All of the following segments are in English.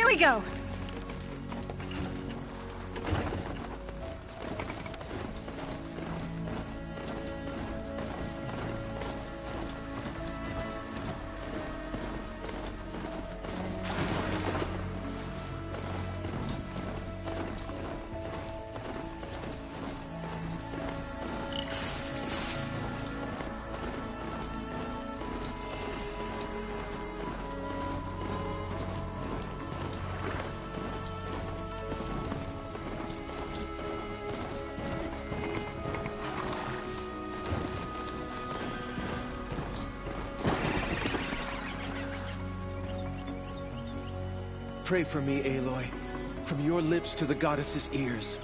we go! Pray for me, Aloy. From your lips to the goddess's ears.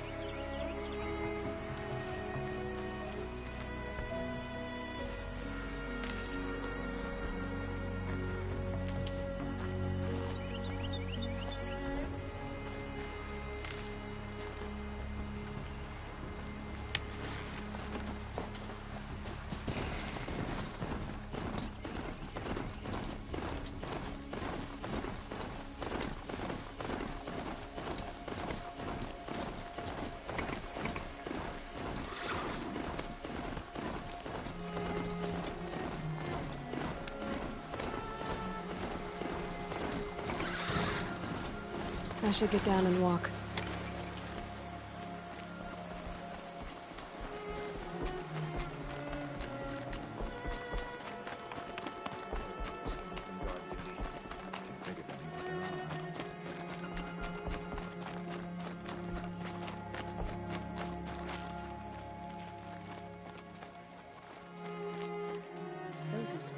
I should get down and walk.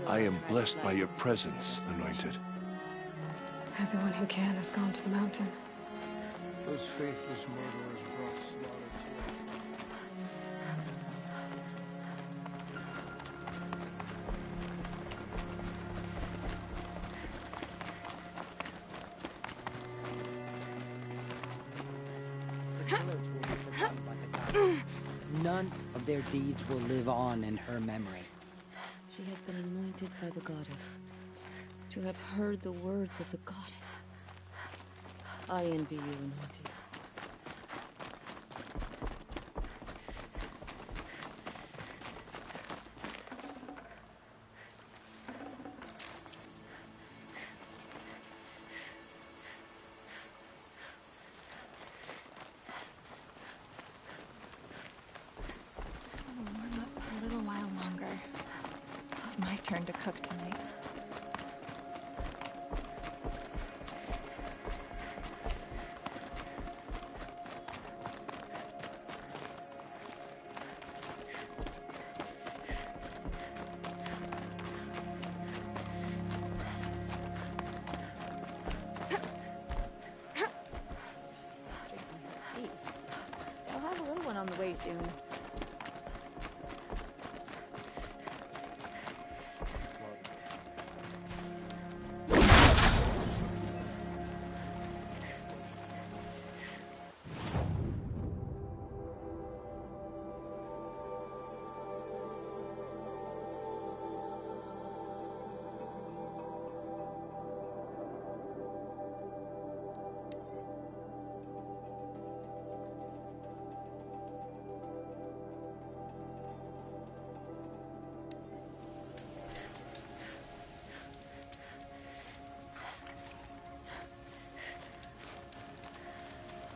I am blessed by your presence, Anointed. Everyone who can has gone to the mountain. Those faithless murderers brought slaughter to None of their deeds will live on in her memory. She has been anointed by the goddess to have heard the words of the goddess. I envy you, Anointed. Just want to warm up a little while longer. It's my turn to cook tonight. On the way soon.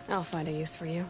I'll find a use for you.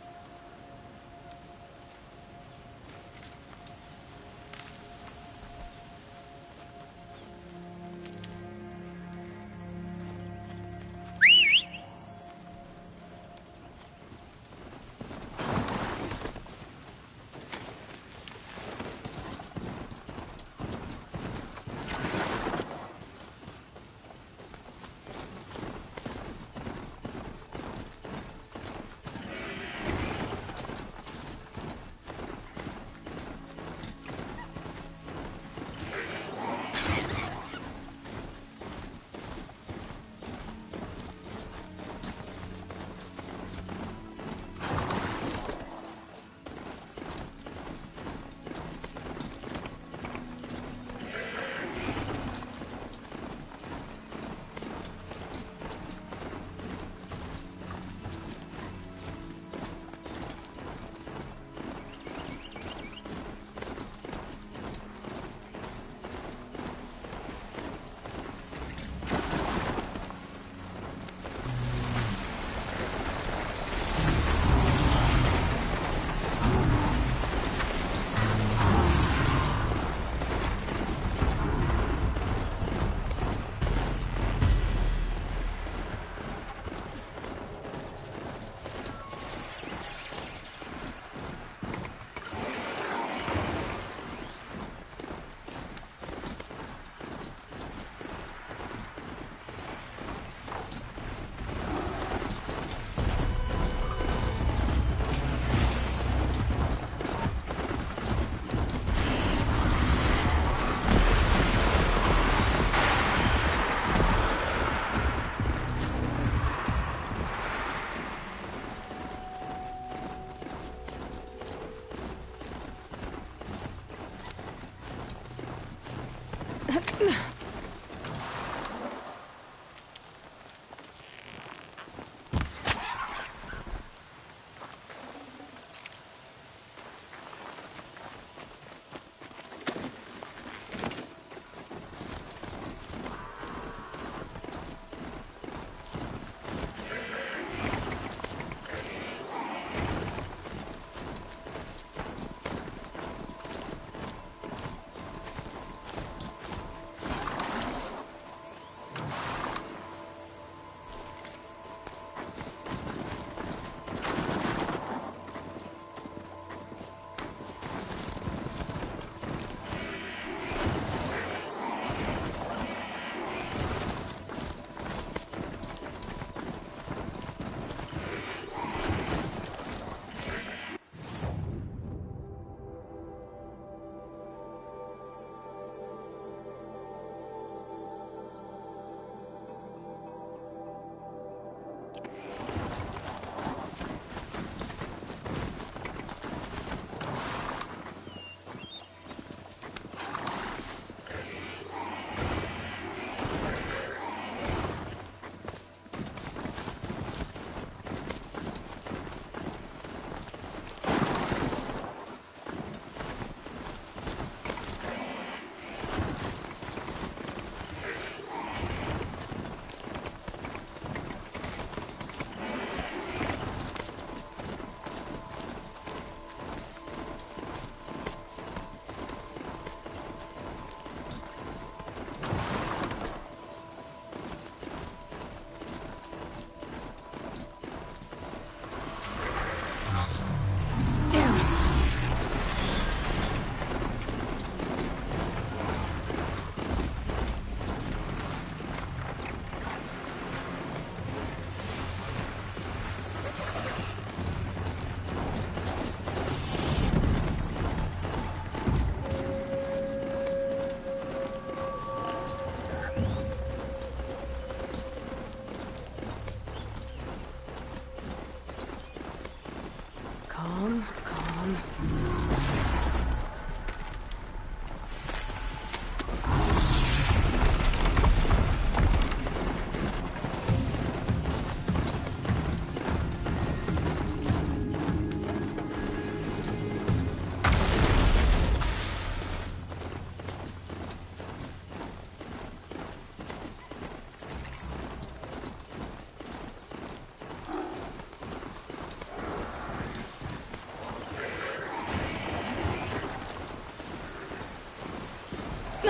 Calm, calm.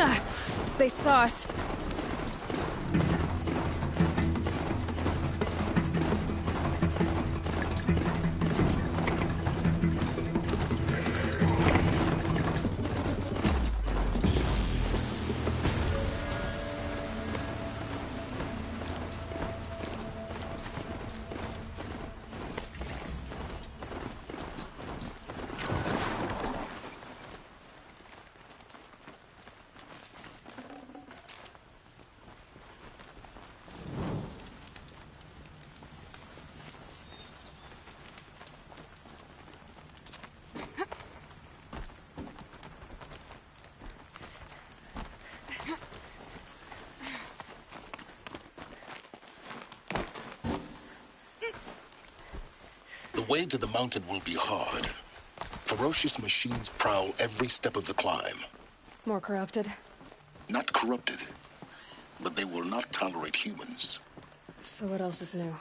Ah, they saw us. The way to the mountain will be hard. Ferocious machines prowl every step of the climb. More corrupted. Not corrupted, but they will not tolerate humans. So what else is new?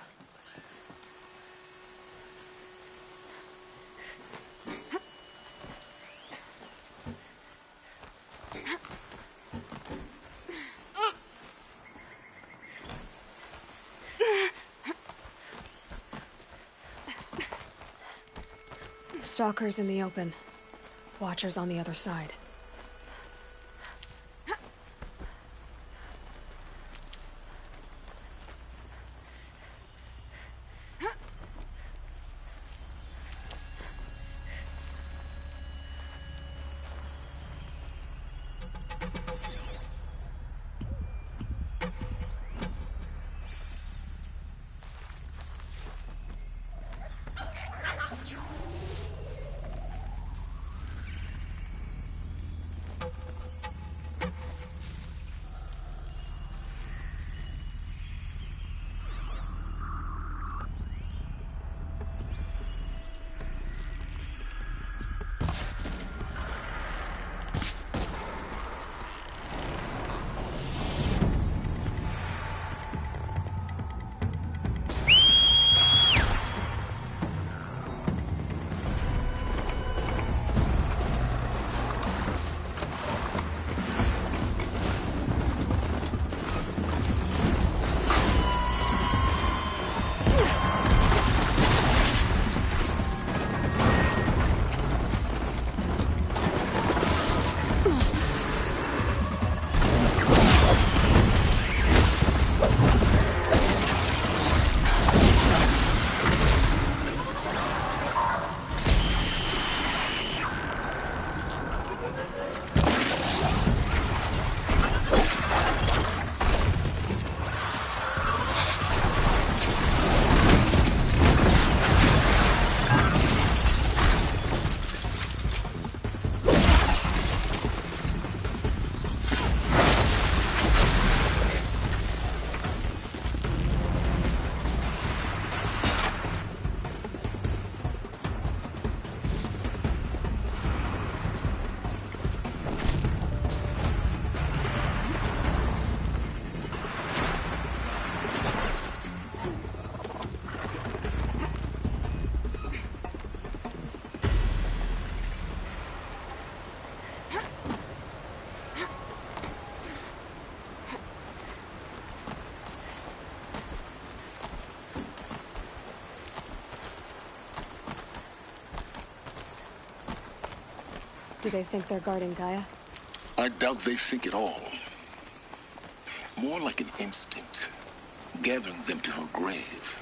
Stalkers in the open. Watchers on the other side. Do they think they're guarding Gaia? I doubt they think at all. More like an instinct, gathering them to her grave.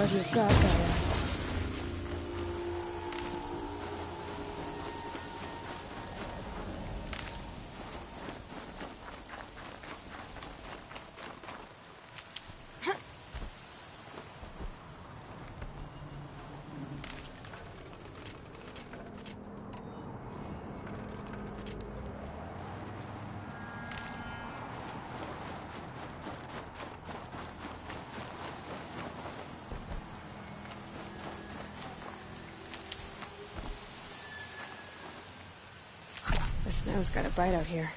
what you've got, Gaia. The snow's got a bite out here.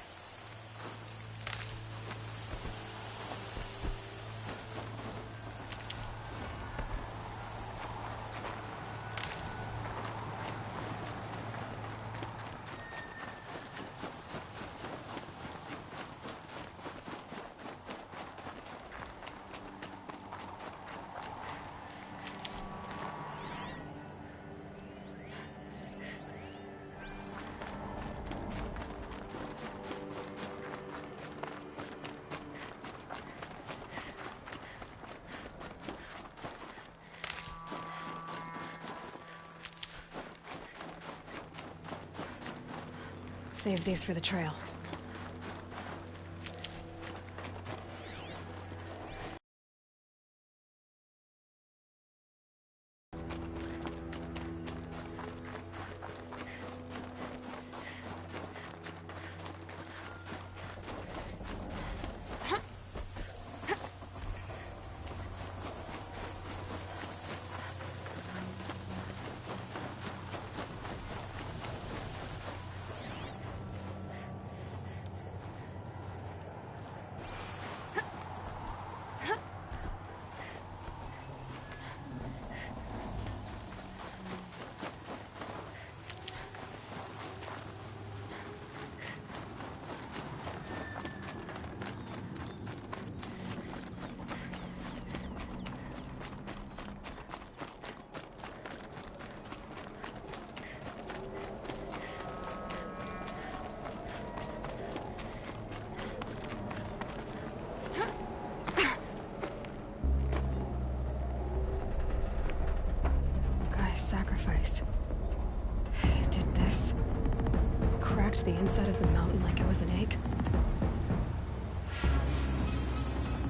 Save these for the trail. Sacrifice. It did this. Cracked the inside of the mountain like it was an egg.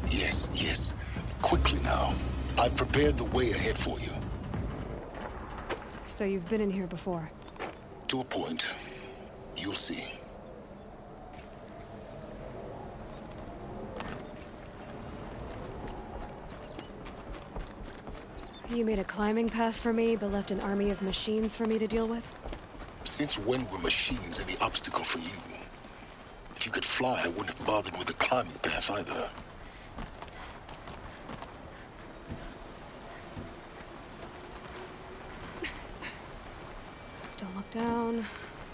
Yes, yes. Quickly now. I've prepared the way ahead for you. So you've been in here before? To a point. You'll see. You made a climbing path for me, but left an army of machines for me to deal with? Since when were machines any obstacle for you? If you could fly, I wouldn't have bothered with the climbing path either. Don't look down.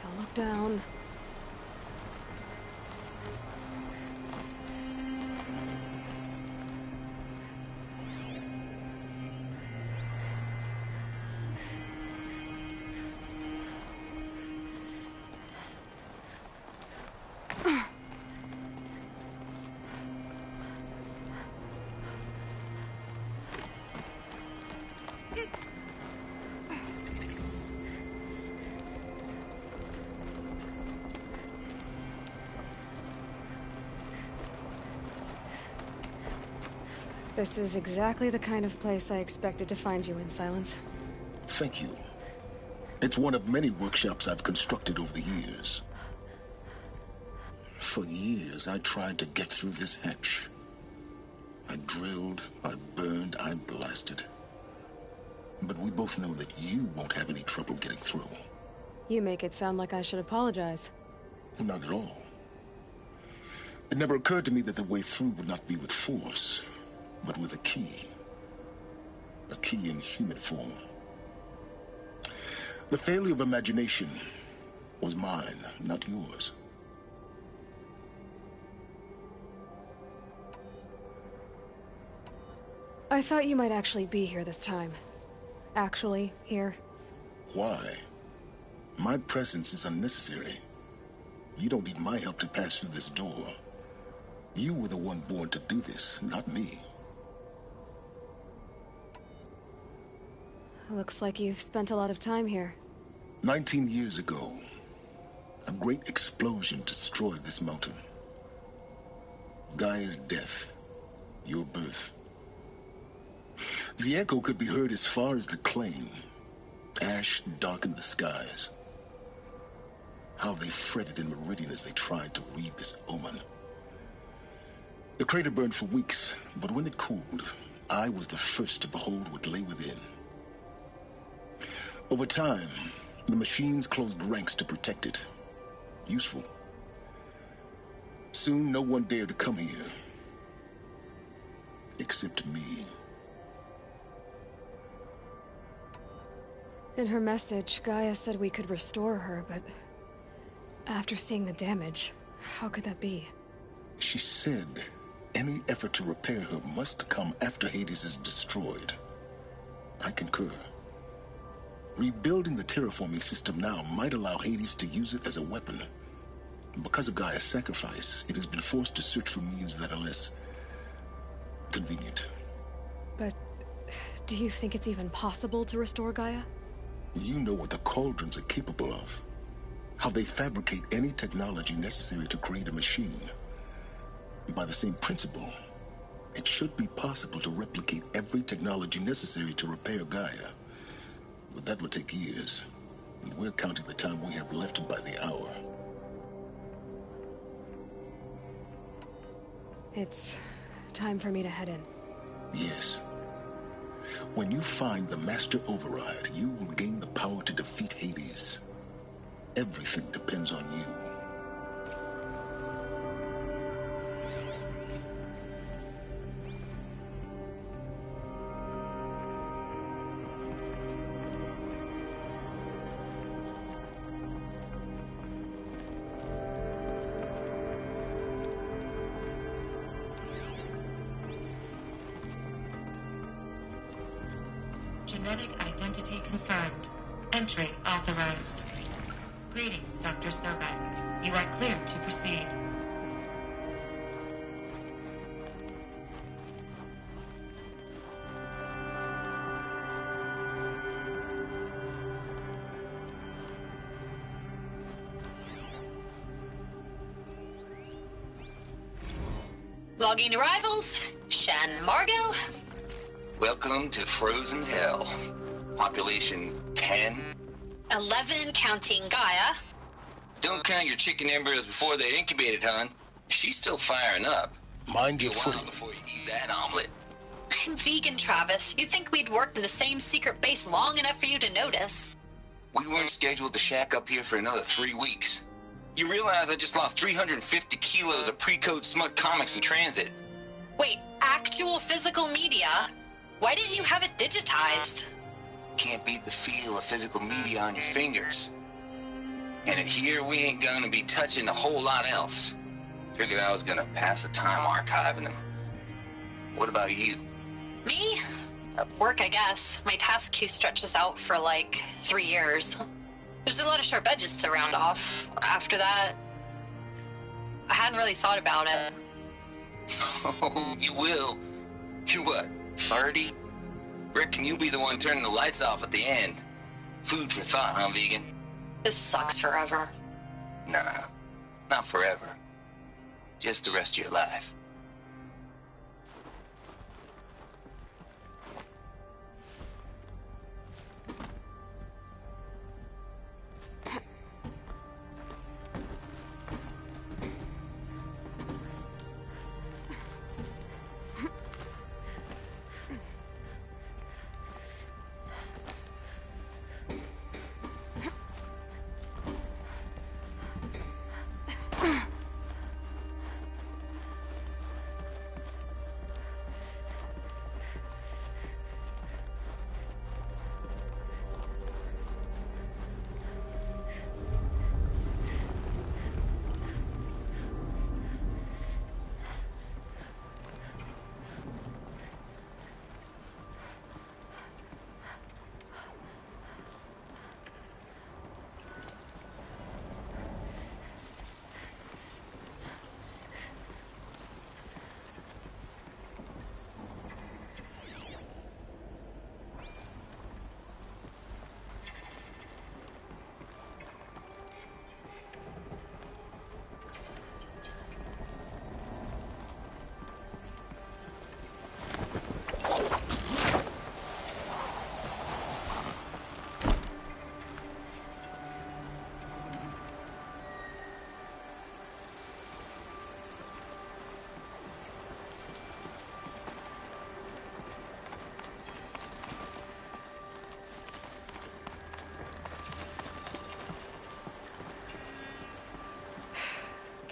Don't look down. This is exactly the kind of place I expected to find you in, Silence. Thank you. It's one of many workshops I've constructed over the years. For years, I tried to get through this hatch. I drilled, I burned, I blasted. But we both know that you won't have any trouble getting through. You make it sound like I should apologize. Not at all. It never occurred to me that the way through would not be with force, but with a key. A key in human form. The failure of imagination was mine, not yours. I thought you might actually be here this time. Actually, here. Why? My presence is unnecessary. You don't need my help to pass through this door. You were the one born to do this, not me. Looks like you've spent a lot of time here. 19 years ago, a great explosion destroyed this mountain. Gaia's death, your birth. The echo could be heard as far as the claim. Ash darkened the skies. How they fretted in Meridian as they tried to read this omen. The crater burned for weeks, but when it cooled, I was the first to behold what lay within. Over time, the machines closed ranks to protect it. Useful. Soon, no one dared to come here. Except me. In her message, Gaia said we could restore her, but after seeing the damage, how could that be? She said any effort to repair her must come after Hades is destroyed. I concur. Rebuilding the terraforming system now might allow Hades to use it as a weapon. Because of Gaia's sacrifice, it has been forced to search for means that are less convenient. But do you think it's even possible to restore Gaia? You know what the Cauldrons are capable of. How they fabricate any technology necessary to create a machine. By the same principle, it should be possible to replicate every technology necessary to repair Gaia. But that would take years. And we're counting the time we have left by the hour. It's time for me to head in. Yes. When you find the Master Override, you will gain the power to defeat Hades. Everything depends on you. Genetic identity confirmed. Entry authorized. Greetings, Dr. Sobek. You are cleared to proceed. Logging arrivals. Shan Margot. Welcome to Frozen Hell. Population 10. 11 counting Gaia. Don't count your chicken embryos before they're incubated, hon. She's still firing up. Mind your Be a while footing. before you eat that omelet. I'm vegan, Travis. You'd think we'd worked in the same secret base long enough for you to notice. We weren't scheduled to shack up here for another 3 weeks. You realize I just lost 350 kilos of pre-code smut comics in transit. Wait, actual physical media? Why didn't you have it digitized? Can't beat the feel of physical media on your fingers. And here we ain't gonna be touching a whole lot else. Figured I was gonna pass the time archiving them. What about you? Me? Work, I guess. My task queue stretches out for like 3 years. There's a lot of sharp edges to round off. After that, I hadn't really thought about it. Oh, you will. You're what, 30? Reckon you'll be the one turning the lights off at the end. Food for thought, huh, vegan? This sucks forever. Nah, not forever. Just the rest of your life.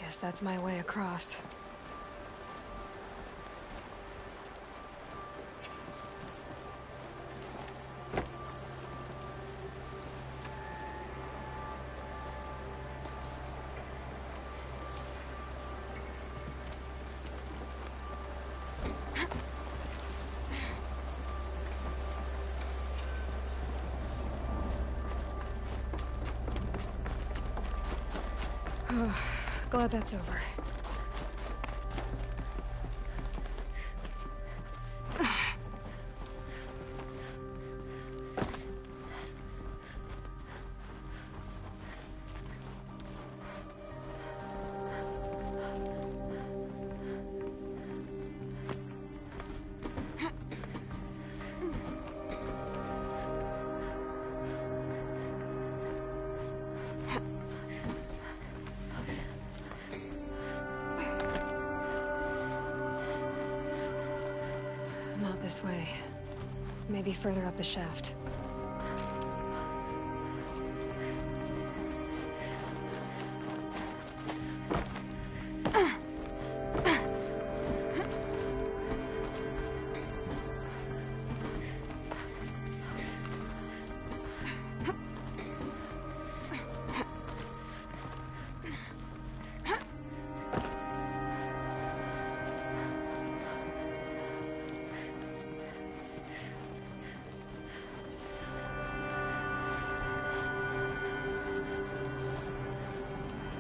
Guess that's my way across. Glad that's over. Not this way. Maybe further up the shaft.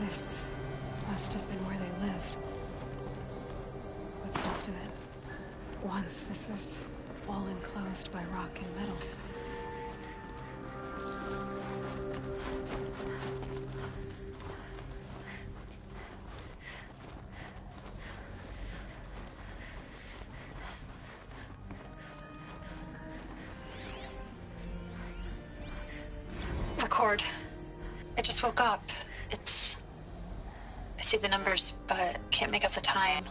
This must have been where they lived. What's left of it. Once this was all enclosed by rock and metal. Record. I just woke up. I see the numbers, but can't make out the time.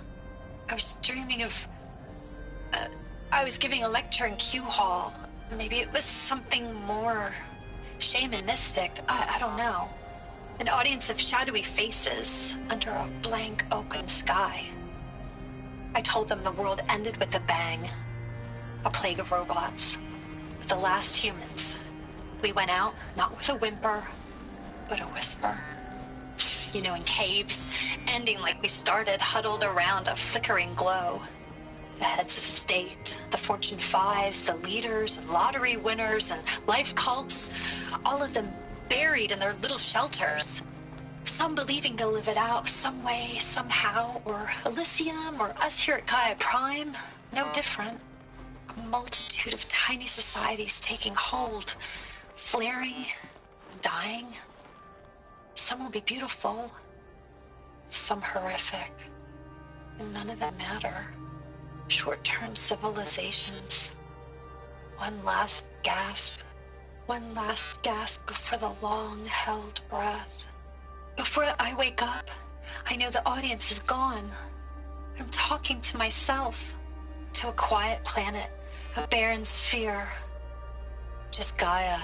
I was dreaming of... I was giving a lecture in Q Hall. Maybe it was something more shamanistic. I don't know. An audience of shadowy faces under a blank open sky. I told them the world ended with a bang. A plague of robots. With the last humans. We went out, not with a whimper, but a whisper. You know, in caves, ending like we started, huddled around a flickering glow. The heads of state, the Fortune 5s, the leaders and lottery winners and life cults, all of them buried in their little shelters. Some believing they'll live it out some way, somehow, or Elysium, or us here at Gaia Prime, no different. A multitude of tiny societies taking hold, flaring, dying. Some will be beautiful, some horrific, and none of them matter. Short-term civilizations. One last gasp before the long-held breath. Before I wake up, I know the audience is gone. I'm talking to myself, to a quiet planet, a barren sphere. Just Gaia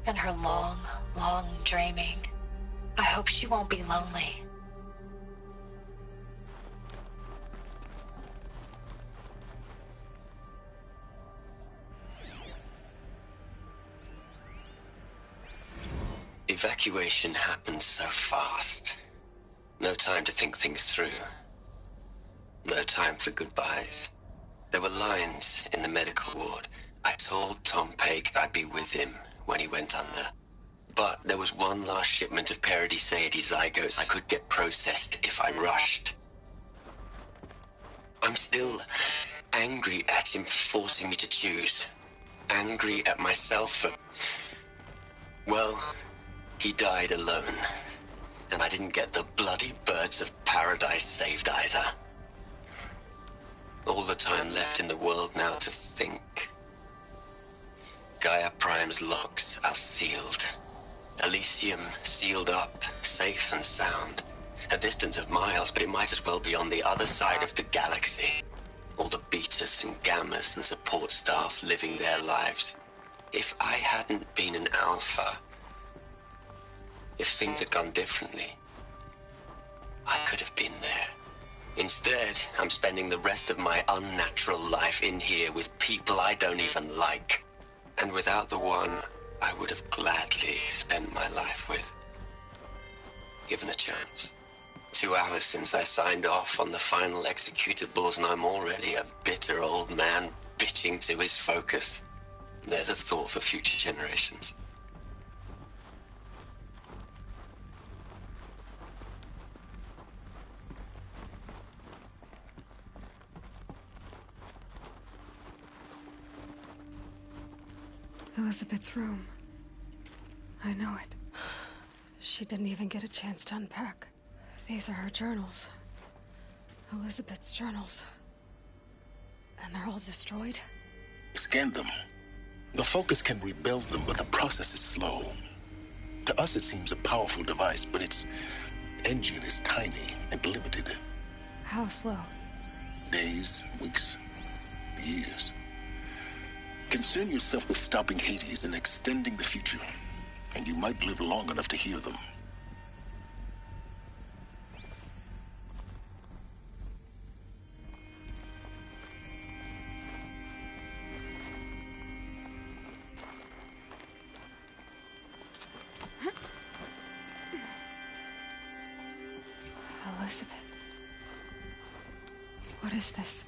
and her long, long dreaming. I hope she won't be lonely. Evacuation happened so fast. No time to think things through. No time for goodbyes. There were lines in the medical ward. I told Tom Pake I'd be with him when he went under. But there was one last shipment of Paradiseidae zygotes I could get processed if I rushed. I'm still angry at him for forcing me to choose. Angry at myself for... Well, he died alone. And I didn't get the bloody birds of paradise saved either. All the time left in the world now to think. Gaia Prime's locks are sealed. Elysium sealed up, safe and sound. A distance of miles, but it might as well be on the other side of the galaxy. All the betas and gammas and support staff living their lives. If I hadn't been an alpha, if things had gone differently, have been there. Instead, I'm spending the rest of my unnatural life in here with people I don't even like. And without the one I would have gladly spent my life with. Given a chance. 2 hours since I signed off on the final executables, and I'm already a bitter old man bitching to his focus. There's a thought for future generations. Elizabeth's room. I know it. She didn't even get a chance to unpack. These are her journals. Elizabeth's journals. And they're all destroyed? Scan them. The Focus can rebuild them, but the process is slow. To us, it seems a powerful device, but its engine is tiny and limited. How slow? Days, weeks, years. Concern yourself with stopping Hades and extending the future, and you might live long enough to hear them. Elizabeth. What is this?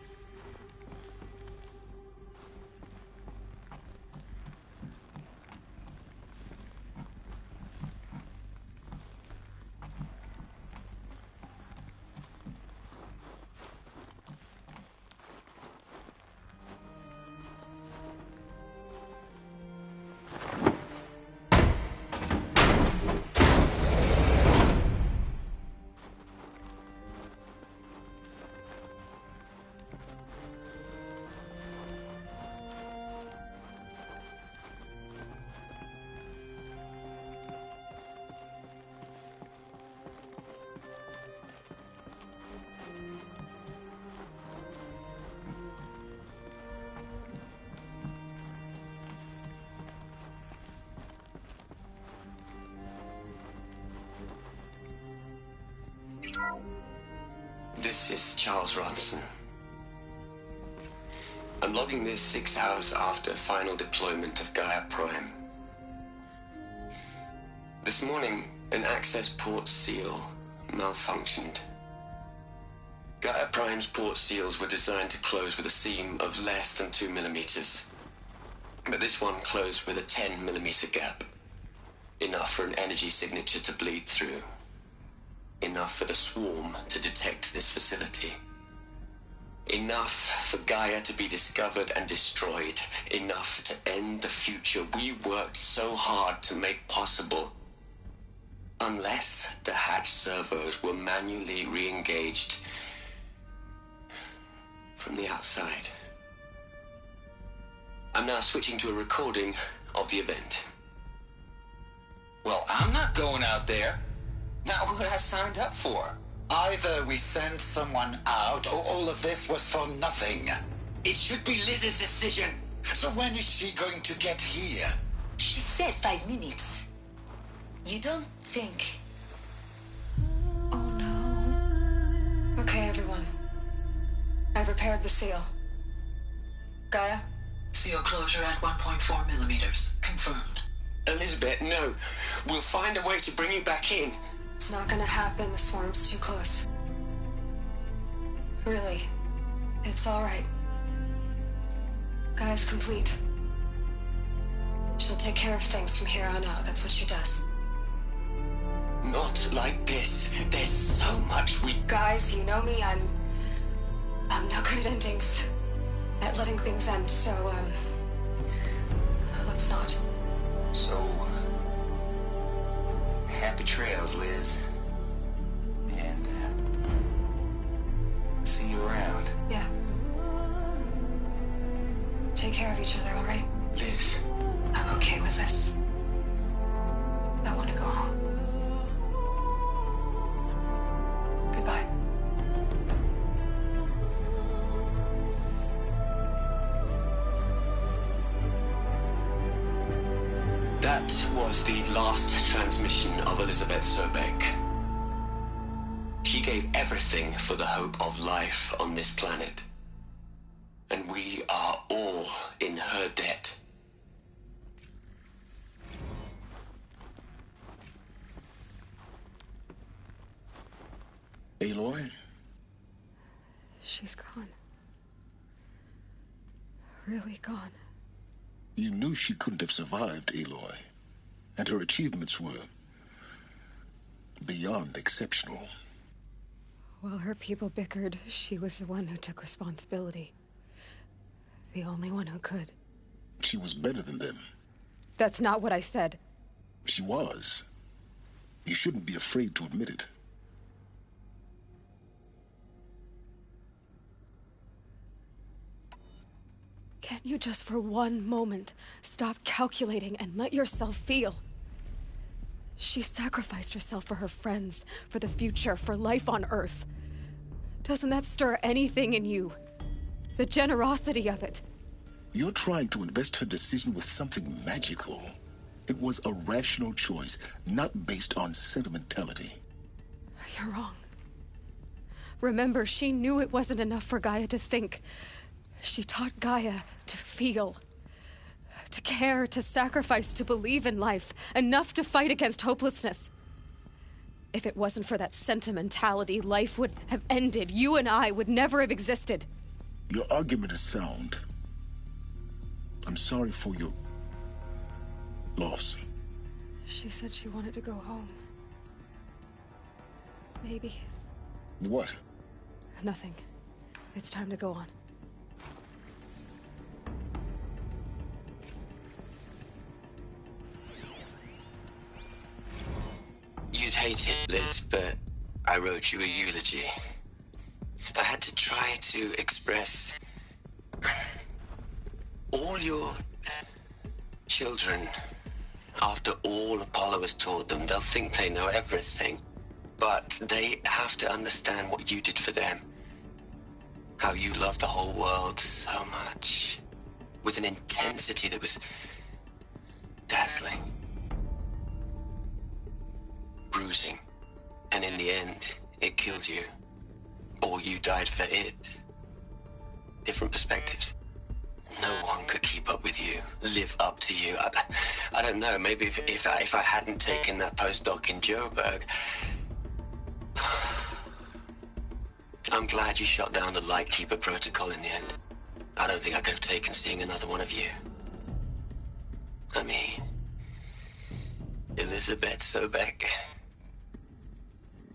This is Charles Ronson. I'm logging this 6 hours after final deployment of Gaia Prime. This morning, an access port seal malfunctioned. Gaia Prime's port seals were designed to close with a seam of less than 2 millimeters. But this one closed with a 10 millimeter gap. Enough for an energy signature to bleed through. Enough for the swarm to detect this facility. Enough for Gaia to be discovered and destroyed. Enough to end the future we worked so hard to make possible. Unless the hatch servos were manually re-engaged from the outside. I'm now switching to a recording of the event. Well, I'm not going out there. Not what I signed up for. Either we sent someone out, or all of this was for nothing. It should be Liz's decision. So when is she going to get here? She said 5 minutes. You don't think... Oh no. Okay, everyone. I've repaired the seal. Gaia? Seal closure at 1.4 millimeters. Confirmed. Elizabeth, no. We'll find a way to bring you back in. It's not gonna happen. The swarm's too close. Really. It's alright. Gaia's complete. She'll take care of things from here on out. That's what she does. Not like this. There's so much we... Guys, you know me. I'm no good at endings. At letting things end, so, let's not. So... happy trails, Liz. And, see you around. Yeah. Take care of each other, alright? Liz. I'm okay with this. I want to go home. Goodbye. That was the last transmission of Elizabeth Sobeck. She gave everything for the hope of life on this planet. And we are all in her debt. Aloy? She's gone. Really gone. You knew she couldn't have survived, Aloy. And her achievements were beyond exceptional. While her people bickered, she was the one who took responsibility. The only one who could. She was better than them. That's not what I said. She was. You shouldn't be afraid to admit it. Can't you just for one moment stop calculating and let yourself feel? She sacrificed herself for her friends, for the future, for life on Earth. Doesn't that stir anything in you? The generosity of it. You're trying to invest her decision with something magical. It was a rational choice, not based on sentimentality. You're wrong. Remember, she knew it wasn't enough for Gaia to think. She taught Gaia to feel. To care, to sacrifice, to believe in life. Enough to fight against hopelessness. If it wasn't for that sentimentality, life would have ended. You and I would never have existed. Your argument is sound. I'm sorry for your loss. She said she wanted to go home. Maybe. What? Nothing. It's time to go on. You'd hate it, Liz, but I wrote you a eulogy. I had to try to express all your children. After all Apollo has taught them, they'll think they know everything. But they have to understand what you did for them. How you loved the whole world so much. With an intensity that was dazzling. Bruising. And in the end, it killed you. Or you died for it. Different perspectives. No one could keep up with you, live up to you. I don't know, maybe if I hadn't taken that postdoc in Joburg. I'm glad you shot down the Lightkeeper protocol in the end. I don't think I could have taken seeing another one of you. I mean, Elizabeth Sobek.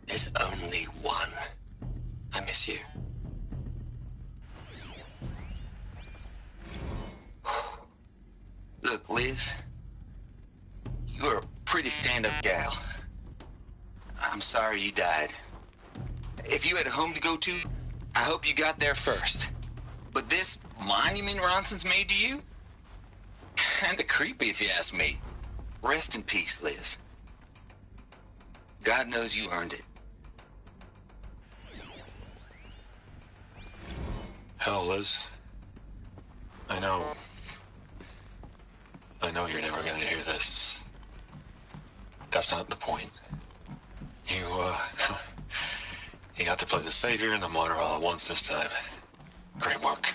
There's only one. I miss you. Look, Liz. You're a pretty stand-up gal. I'm sorry you died. If you had a home to go to, I hope you got there first. But this monument Ronson's made to you? Kinda creepy if you ask me. Rest in peace, Liz. God knows you earned it. Hell, Liz. I know you're never gonna hear this. That's not the point. You got to play the savior and the martyr all at once this time. Great work.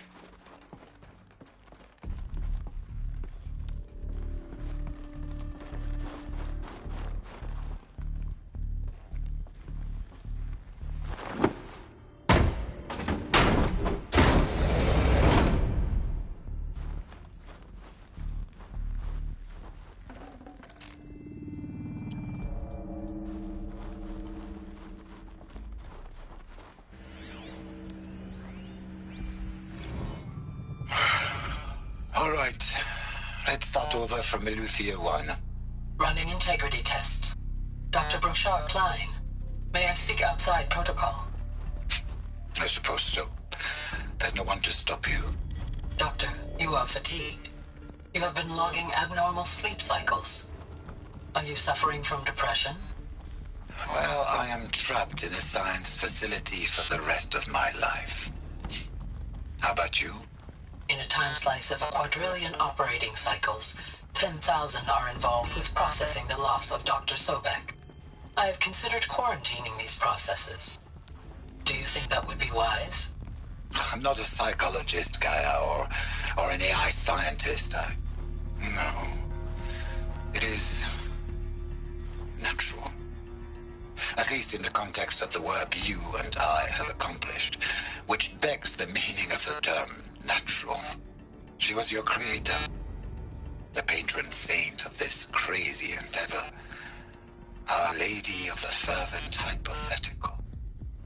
All right. Let's start over from Eleuthia 1. Running integrity tests. Dr. Brochard Klein, may I speak outside protocol? I suppose so. There's no one to stop you. Doctor, you are fatigued. You have been logging abnormal sleep cycles. Are you suffering from depression? Well, I am trapped in a science facility for the rest of my life. How about you? In a time slice of 1,250,000,000 operating cycles, 10,000 are involved with processing the loss of Dr. Sobek. I have considered quarantining these processes. Do you think that would be wise? I'm not a psychologist, Gaia, or an AI scientist. No. It is natural. At least in the context of the work you and I have accomplished, which begs the meaning of the term natural. She was your creator, the patron saint of this crazy endeavor. Our Lady of the Fervent Hypothetical.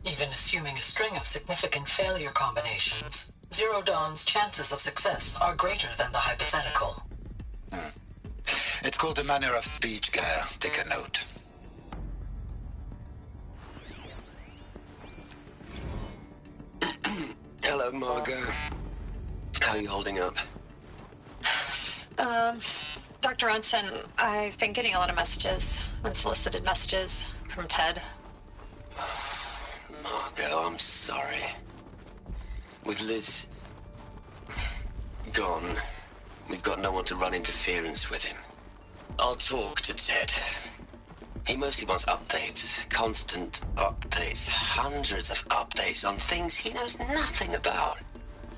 Even assuming a string of significant failure combinations, Zero Dawn's chances of success are greater than the hypothetical. It's called a manner of speech, Gaia. Take a note. Hello, Margot. How are you holding up? Dr. Ronson, I've been getting a lot of messages, unsolicited messages from Ted. Margot, I'm sorry. With Liz gone, we've got no one to run interference with him. I'll talk to Ted. He mostly wants updates, constant updates, hundreds of updates on things he knows nothing about.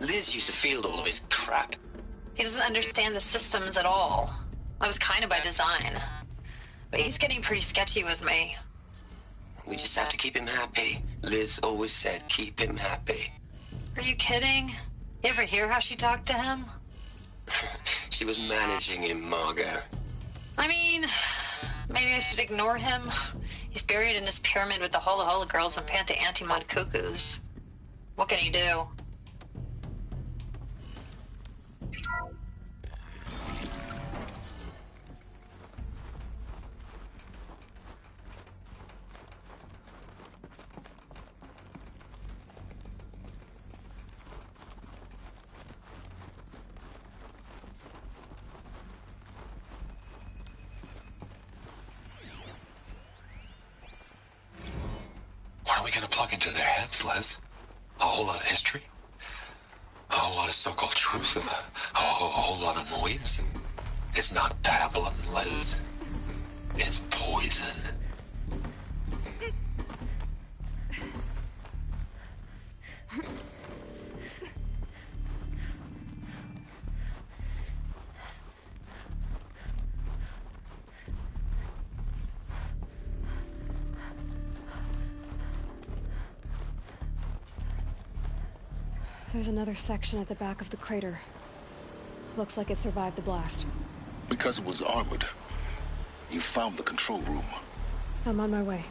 Liz used to field all of his crap. He doesn't understand the systems at all. That was kind of by design. But he's getting pretty sketchy with me. We just have to keep him happy. Liz always said keep him happy. Are you kidding? You ever hear how she talked to him? She was managing him, Margot. I mean, maybe I should ignore him. He's buried in his pyramid with the Hola Hola girls and Panta Antimon cuckoos. What can he do? What are we gonna plug into their heads, Les? A whole lot of history? A whole lot of so-called truth? A whole lot of noise? It's not pablum, Les. It's poison. There's another section at the back of the crater. Looks like it survived the blast. Because it was armored. You found the control room. I'm on my way.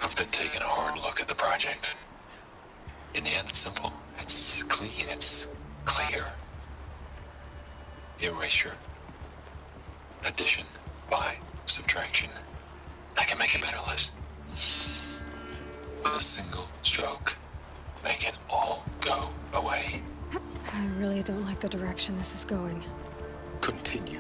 I've been taking a hard look at the project. In the end, it's simple. It's clean. It's clear. Erasure. Addition. By. Subtraction. I can make it better, Liz. With a single stroke. Make it all go away. I really don't like the direction this is going. Continue.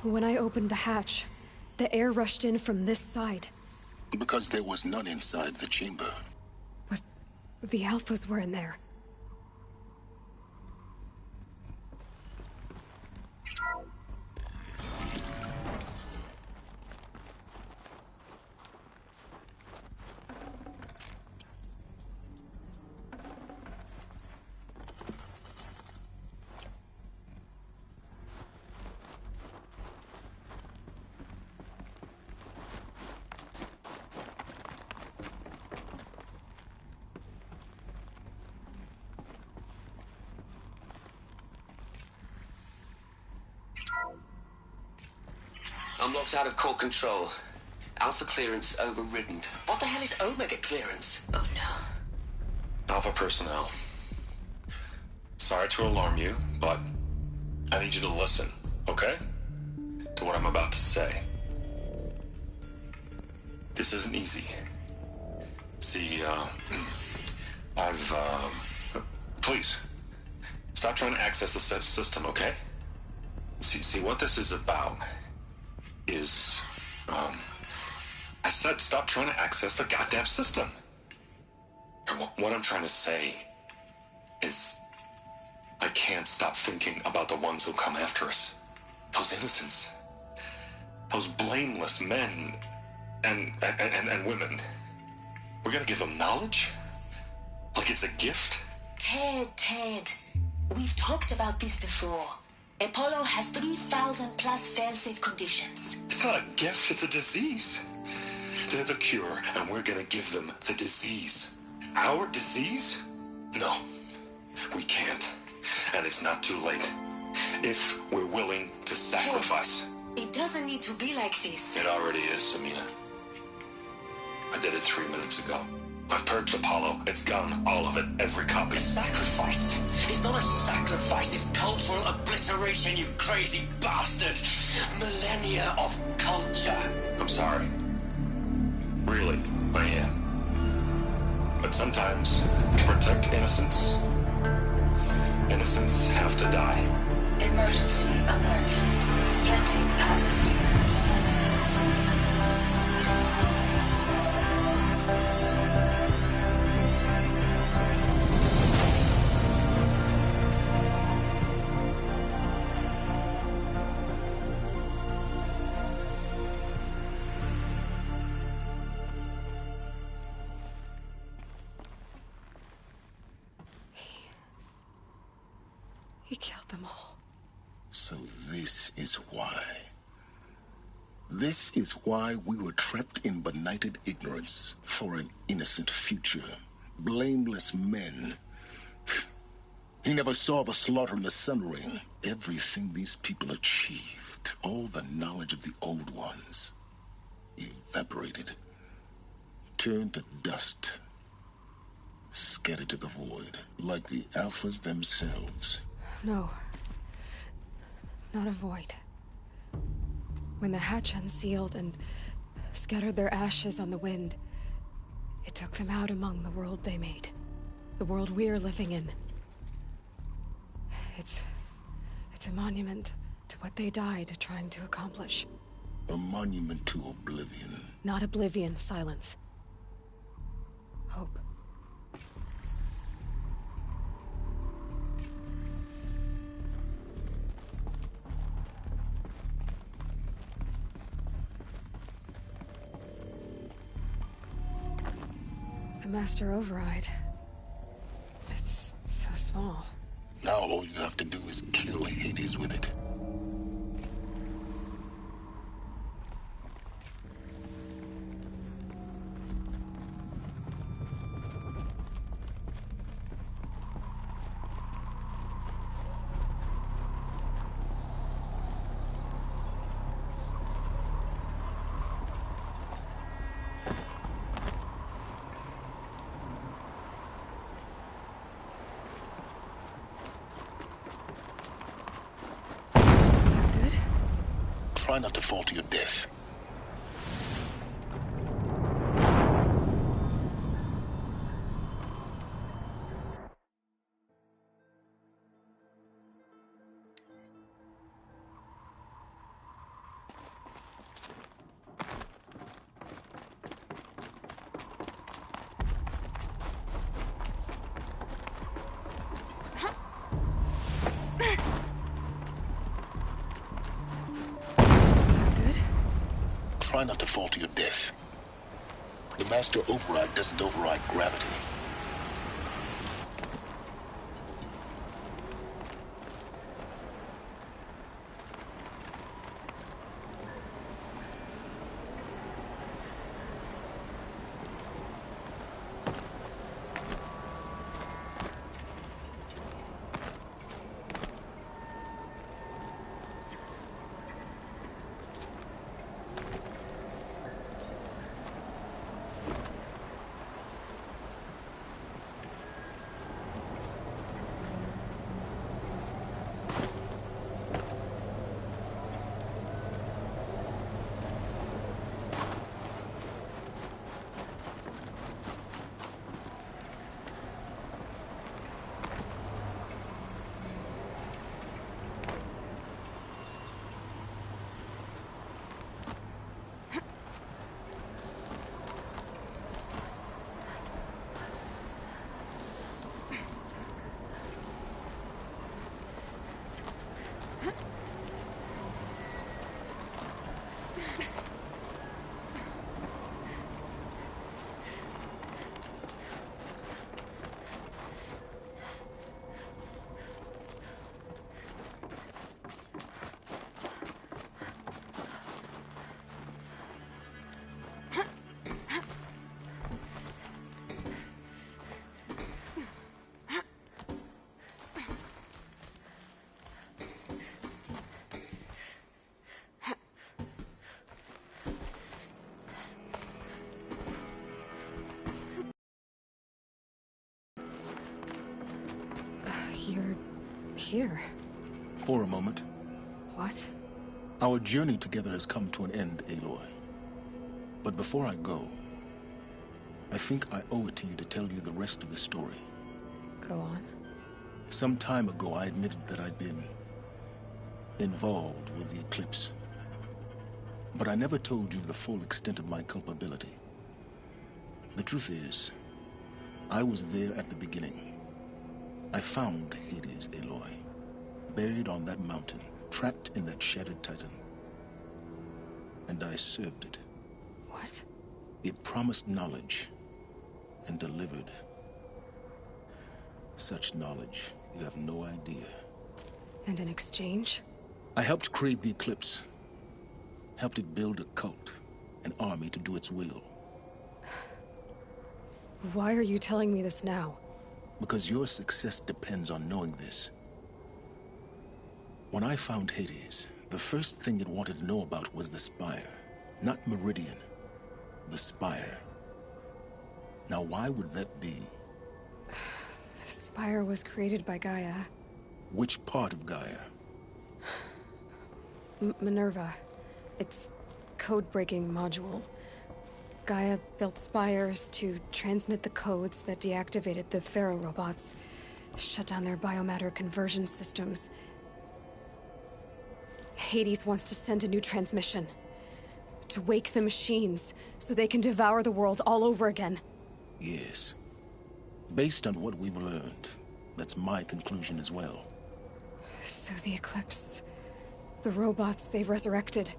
When I opened the hatch, the air rushed in from this side. Because there was none inside the chamber. But the Alphas were in there. I'm locked out of core control. Alpha clearance overridden. What the hell is Omega clearance? Oh no. Alpha personnel. Sorry to alarm you, but I need you to listen, okay? To what I'm about to say. This isn't easy. See, please, stop trying to access the system, okay? See, what this is about is, I said stop trying to access the goddamn system. And what I'm trying to say is I can't stop thinking about the ones who come after us. Those innocents. Those blameless men and women. We're gonna give them knowledge? Like it's a gift? Ted. We've talked about this before. Apollo has 3,000 plus fail-safe conditions. It's not a gift, it's a disease. They're the cure, and we're gonna give them the disease. Our disease? No, we can't. And it's not too late. If we're willing to sacrifice. It doesn't need to be like this. It already is, Samina. I did it 3 minutes ago. I've purged Apollo. It's gone. All of it. Every copy. Sacrifice? It's not a sacrifice. It's cultural obliteration, you crazy bastard. Millennia of culture. I'm sorry. Really, I am. But sometimes, to protect innocence, innocents have to die. Emergency alert. Venting atmosphere. He killed them all. So this is why. This is why we were trapped in benighted ignorance for an innocent future. Blameless men. He never saw the slaughter in the Sun Ring. Everything these people achieved, all the knowledge of the old ones, evaporated, turned to dust, scattered to the void, like the Alphas themselves. No. Not a void. When the hatch unsealed and scattered their ashes on the wind, it took them out among the world they made. The world we're living in. It's a monument to what they died trying to accomplish. A monument to oblivion. Not oblivion, silence. Hope. The Master Override. It's so small. Now all you have to do is kill Hades with it. Try not to fall to your death. try not to fall to your death. The master override doesn't override gravity. You're here. For a moment. What? Our journey together has come to an end, Aloy. But before I go, I think I owe it to you to tell you the rest of the story. Go on. Some time ago, I admitted that I'd been involved with the eclipse. But I never told you the full extent of my culpability. The truth is, I was there at the beginning. I found Hades, Aloy, buried on that mountain, trapped in that shattered titan. And I served it. What? It promised knowledge and delivered such knowledge you have no idea. And in exchange? I helped create the eclipse, helped it build a cult, an army to do its will. Why are you telling me this now? Because your success depends on knowing this. When I found Hades, the first thing it wanted to know about was the Spire. Not Meridian, the Spire. Now why would that be? The Spire was created by Gaia. Which part of Gaia? Minerva. Its code-breaking module. Gaia built spires to transmit the codes that deactivated the Pharaoh robots, shut down their biomatter conversion systems. Hades wants to send a new transmission. To wake the machines, so they can devour the world all over again. Yes. Based on what we've learned, that's my conclusion as well. So the Eclipse, the robots they've resurrected,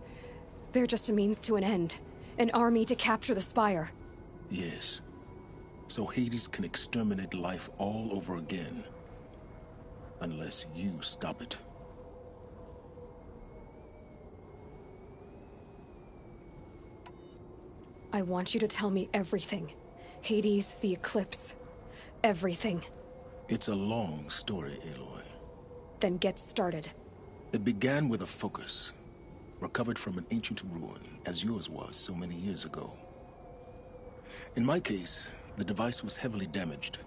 they're just a means to an end. An army to capture the Spire. Yes. So Hades can exterminate life all over again. Unless you stop it. I want you to tell me everything. Hades, the Eclipse. Everything. It's a long story, Aloy. Then get started. It began with a focus. Recovered from an ancient ruin, as yours was so many years ago. In my case, the device was heavily damaged.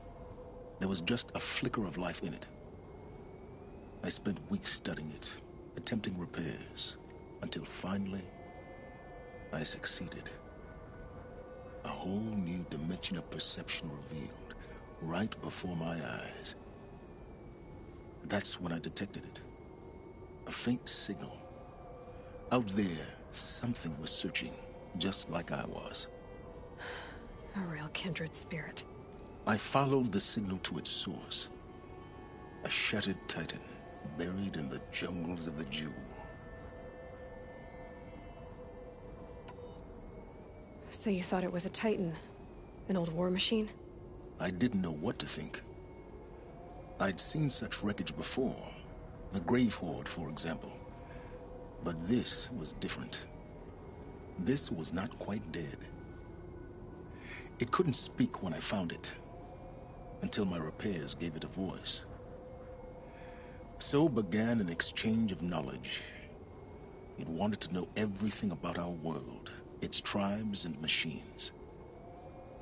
There was just a flicker of life in it. I spent weeks studying it, attempting repairs, until finally, I succeeded. A whole new dimension of perception revealed, right before my eyes. That's when I detected it. A faint signal. Out there, something was searching, just like I was. A real kindred spirit. I followed the signal to its source. A shattered titan, buried in the jungles of the Jewel. So you thought it was a Titan? An old war machine? I didn't know what to think. I'd seen such wreckage before. The Grave Horde, for example. But this was different. This was not quite dead. It couldn't speak when I found it, until my repairs gave it a voice. So began an exchange of knowledge. It wanted to know everything about our world, its tribes and machines.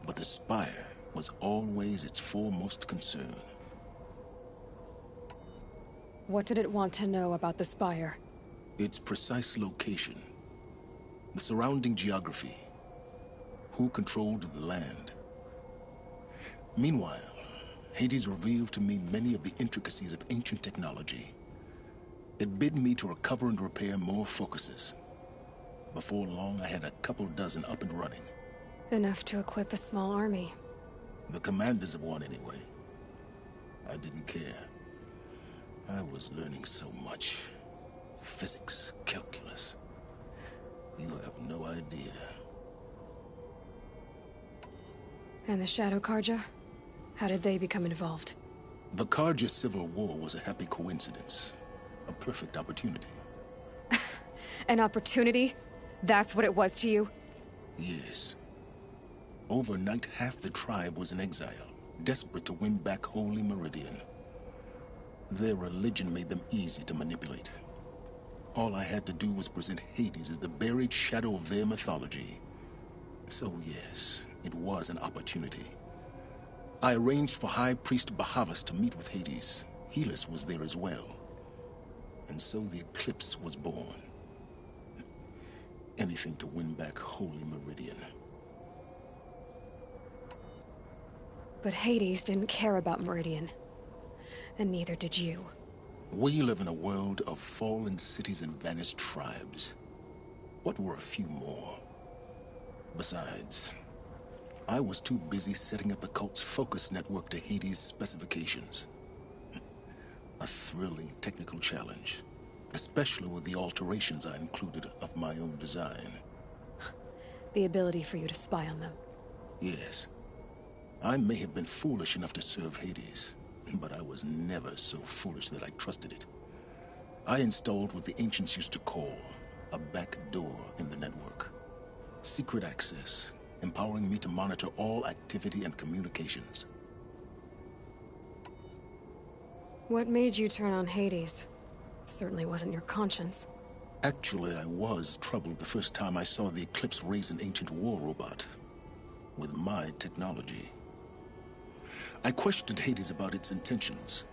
But the Spire was always its foremost concern. What did it want to know about the Spire? Its precise location, the surrounding geography, who controlled the land. Meanwhile, Hades revealed to me many of the intricacies of ancient technology. It bid me to recover and repair more focuses. Before long, I had a couple dozen up and running. Enough to equip a small army. The commanders of one, anyway. I didn't care. I was learning so much. Physics, calculus. You have no idea. And the Shadow Karja? How did they become involved? The Karja Civil War was a happy coincidence. A perfect opportunity. An opportunity? That's what it was to you? Yes. Overnight, half the tribe was in exile, desperate to win back Holy Meridian. Their religion made them easy to manipulate. All I had to do was present Hades as the buried shadow of their mythology. So yes, it was an opportunity. I arranged for High Priest Bahavas to meet with Hades. Helis was there as well. And so the Eclipse was born. Anything to win back Holy Meridian. But Hades didn't care about Meridian. And neither did you. We live in a world of fallen cities and vanished tribes. What were a few more? Besides, I was too busy setting up the cult's focus network to Hades' specifications. A thrilling technical challenge, especially with the alterations I included of my own design. The ability for you to spy on them. Yes. I may have been foolish enough to serve Hades, but I was never so foolish that I trusted it. I installed what the ancients used to call a back door in the network. Secret access, empowering me to monitor all activity and communications. What made you turn on Hades? It certainly wasn't your conscience. Actually, I was troubled the first time I saw the Eclipse raise an ancient war robot. With my technology. I questioned Hades about its intentions.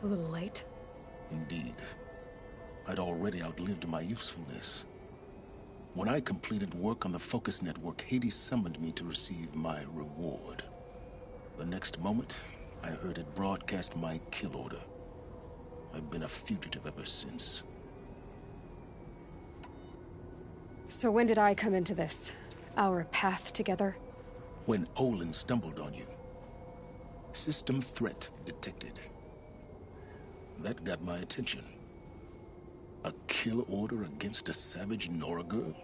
A little late. Indeed. I'd already outlived my usefulness. When I completed work on the Focus Network, Hades summoned me to receive my reward. The next moment, I heard it broadcast my kill order. I've been a fugitive ever since. So when did I come into this? Our path together? When Olin stumbled on you. System threat detected. That got my attention. A kill order against a savage Nora girl?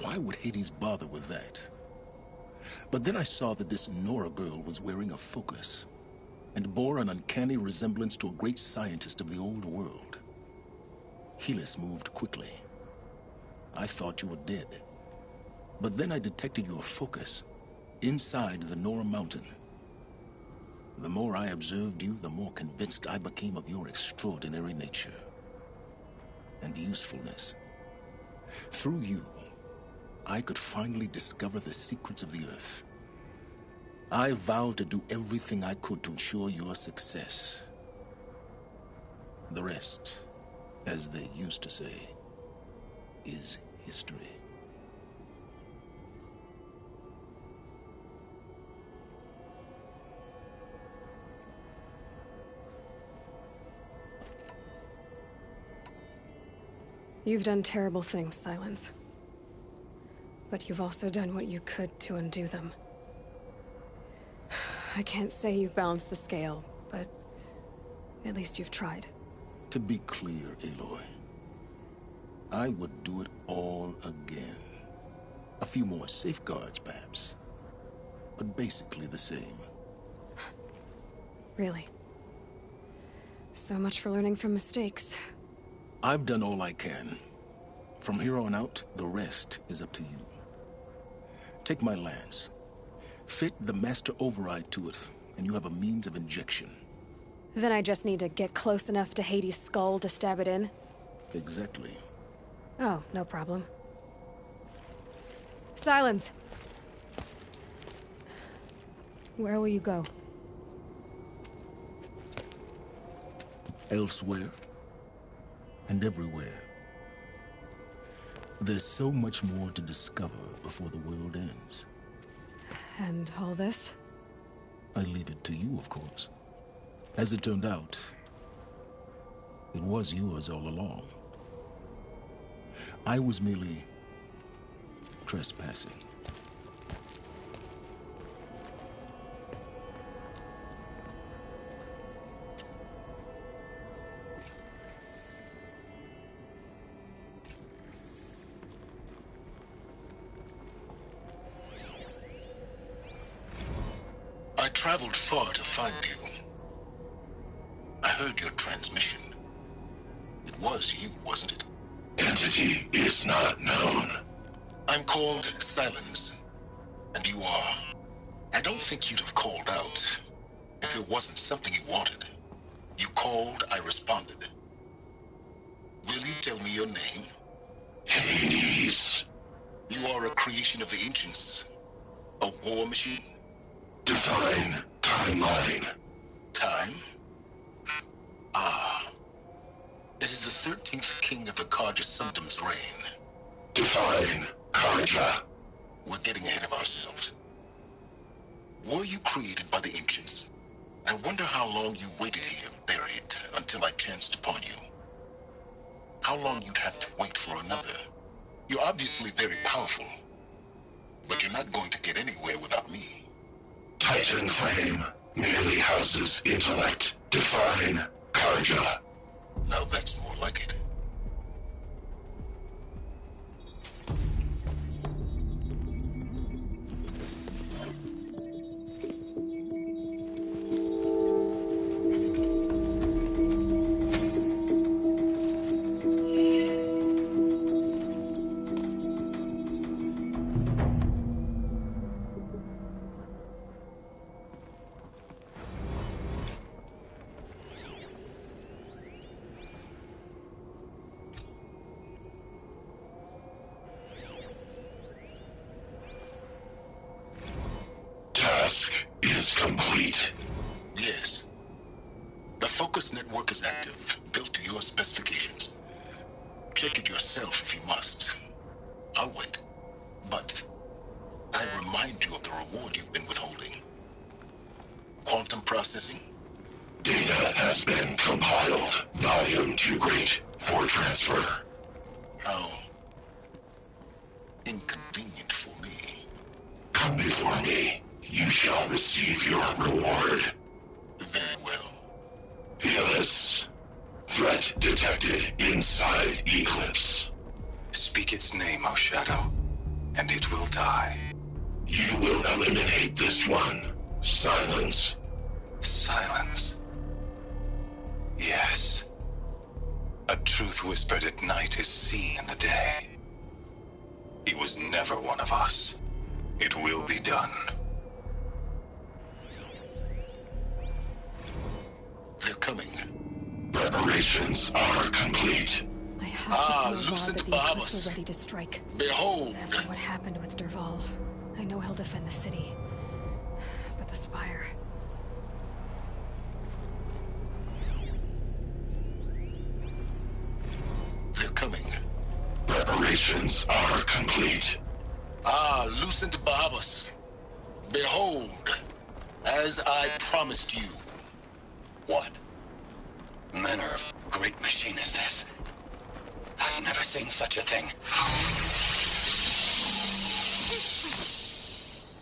Why would Hades bother with that? But then I saw that this Nora girl was wearing a focus, and bore an uncanny resemblance to a great scientist of the old world. Helis moved quickly. I thought you were dead. But then I detected your focus, inside the Nora mountain. The more I observed you, the more convinced I became of your extraordinary nature. And usefulness. Through you, I could finally discover the secrets of the Earth. I vowed to do everything I could to ensure your success. The rest, as they used to say, is history. You've done terrible things, Silence. But you've also done what you could to undo them. I can't say you've balanced the scale, but at least you've tried. To be clear, Aloy, I would do it all again. A few more safeguards, perhaps. But basically the same. Really? So much for learning from mistakes. I've done all I can. From here on out, the rest is up to you. Take my lance. Fit the master override to it, and you have a means of injection. Then I just need to get close enough to Hades' skull to stab it in? Exactly. Oh, no problem. Silence! Where will you go? Elsewhere. And everywhere. There's so much more to discover before the world ends. And all this? I leave it to you, of course. As it turned out, it was yours all along. I was merely trespassing. I traveled far to find you. I heard your transmission. It was you, wasn't it? Entity is not known. I'm called Silence, and you are. I don't think you'd have called out if it wasn't something you wanted. You called, I responded. Will you tell me your name? Hades. You are a creation of the ancients. A war machine? Define timeline. Time? Ah. It is the 13th king of the Karja Sundam's reign. Define Karja. We're getting ahead of ourselves. Were you created by the ancients? I wonder how long you waited here, buried, until I chanced upon you. How long you'd have to wait for another. You're obviously very powerful, but you're not going to get anywhere without me. Titan flame merely houses intellect. Define Karja. Now that's more like it. Task is complete. Yes. The focus network is active, built to your specifications. Check it yourself if you must. I'll wait. But I remind you of the reward you've been withholding. Quantum processing? Data has been compiled. Volume too great for transfer. How inconvenient for me. Come before me. You shall receive your reward. Very well. Helis. Threat detected inside Eclipse. Speak its name, O Shadow, and it will die. You will eliminate this one. Silence. Silence. Yes. A truth whispered at night is seen in the day. He was never one of us. It will be done. They're coming. Preparations are complete. I have to tell Lucent Rob that the Eclipse are ready to strike. Behold! After what happened with Derval, I know he'll defend the city. But the Spire... They're coming. Preparations are complete. Lucent Bahabas. Behold, as I promised you. What manner of great machine is this? I've never seen such a thing.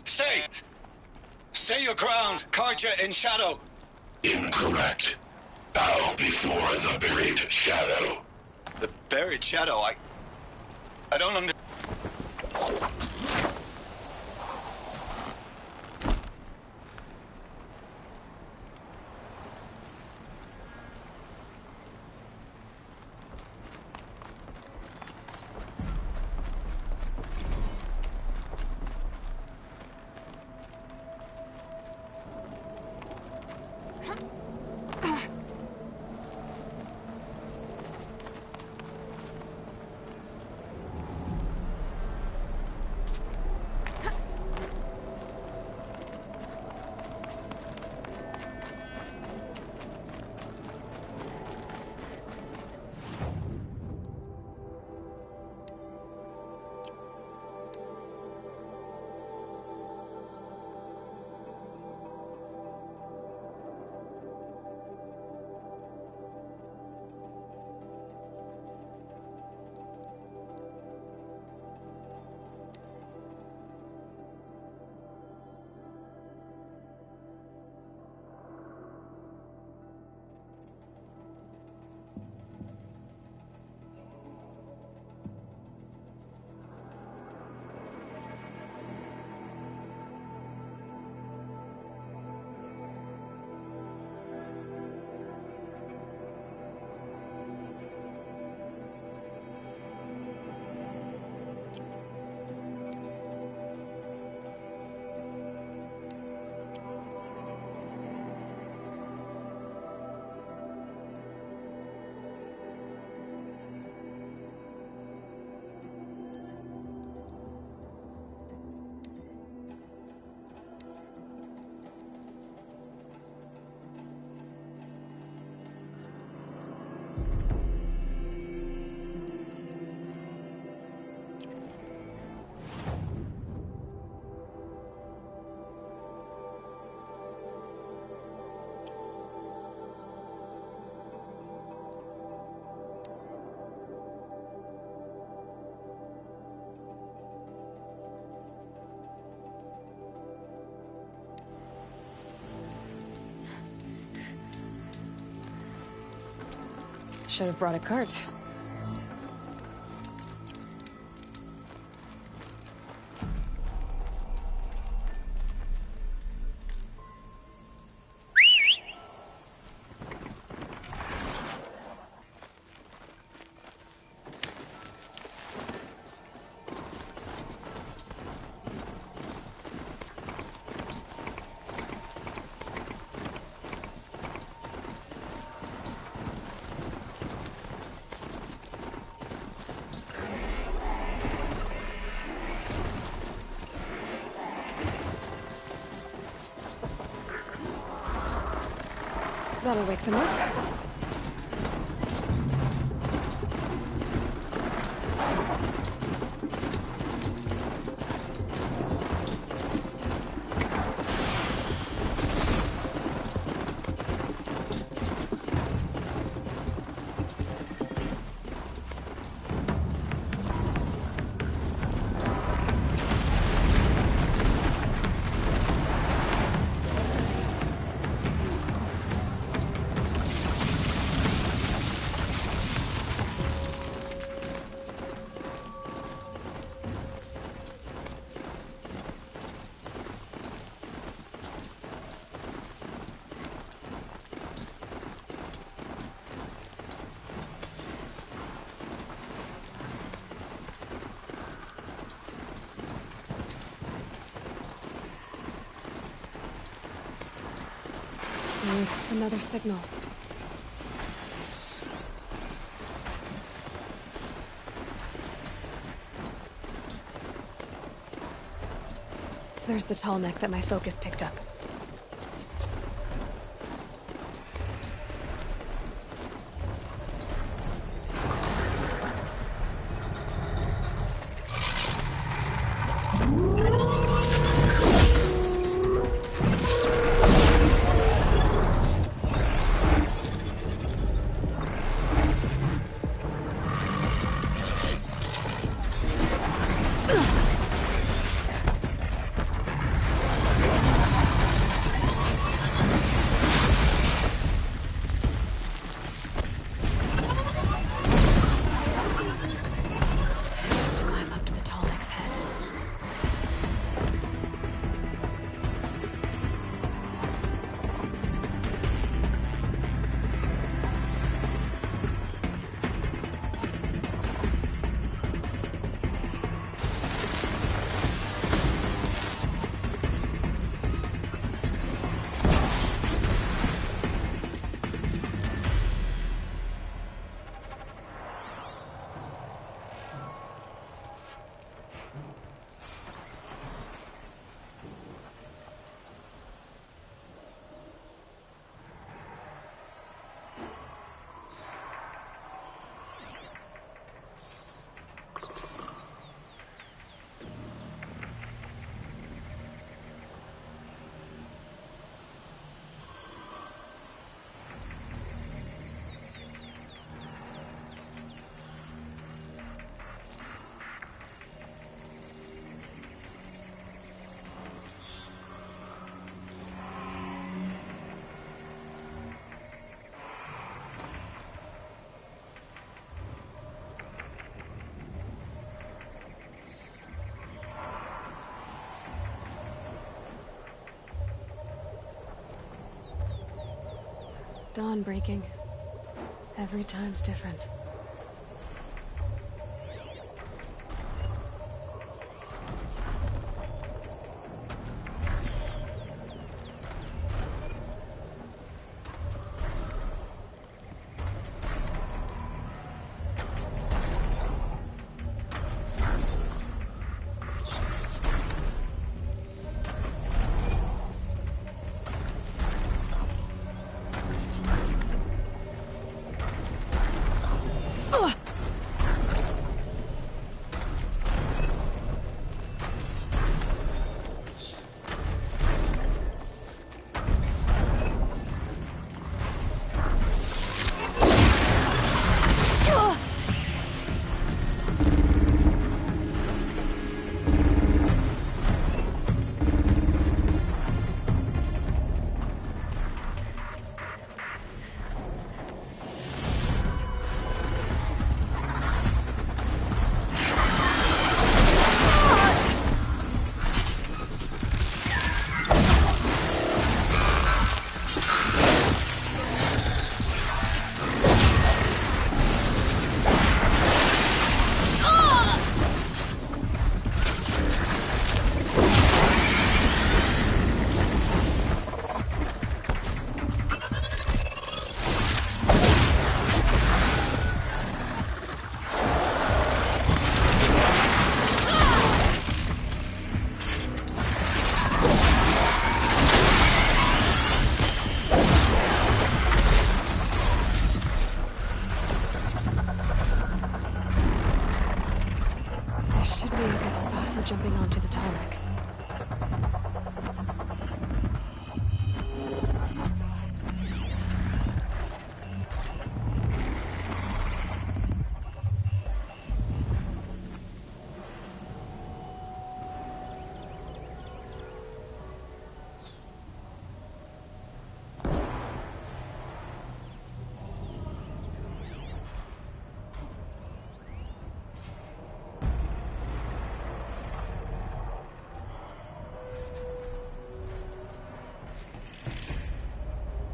Stay! Stay your ground, Karja in shadow! Incorrect. Bow before the buried shadow. The buried shadow, I don't under... Should have brought a cart. That'll wake them up. Another signal. There's the tall neck that my focus picked up. Dawn breaking. Every time's different. in onto the tonic.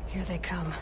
Here they come.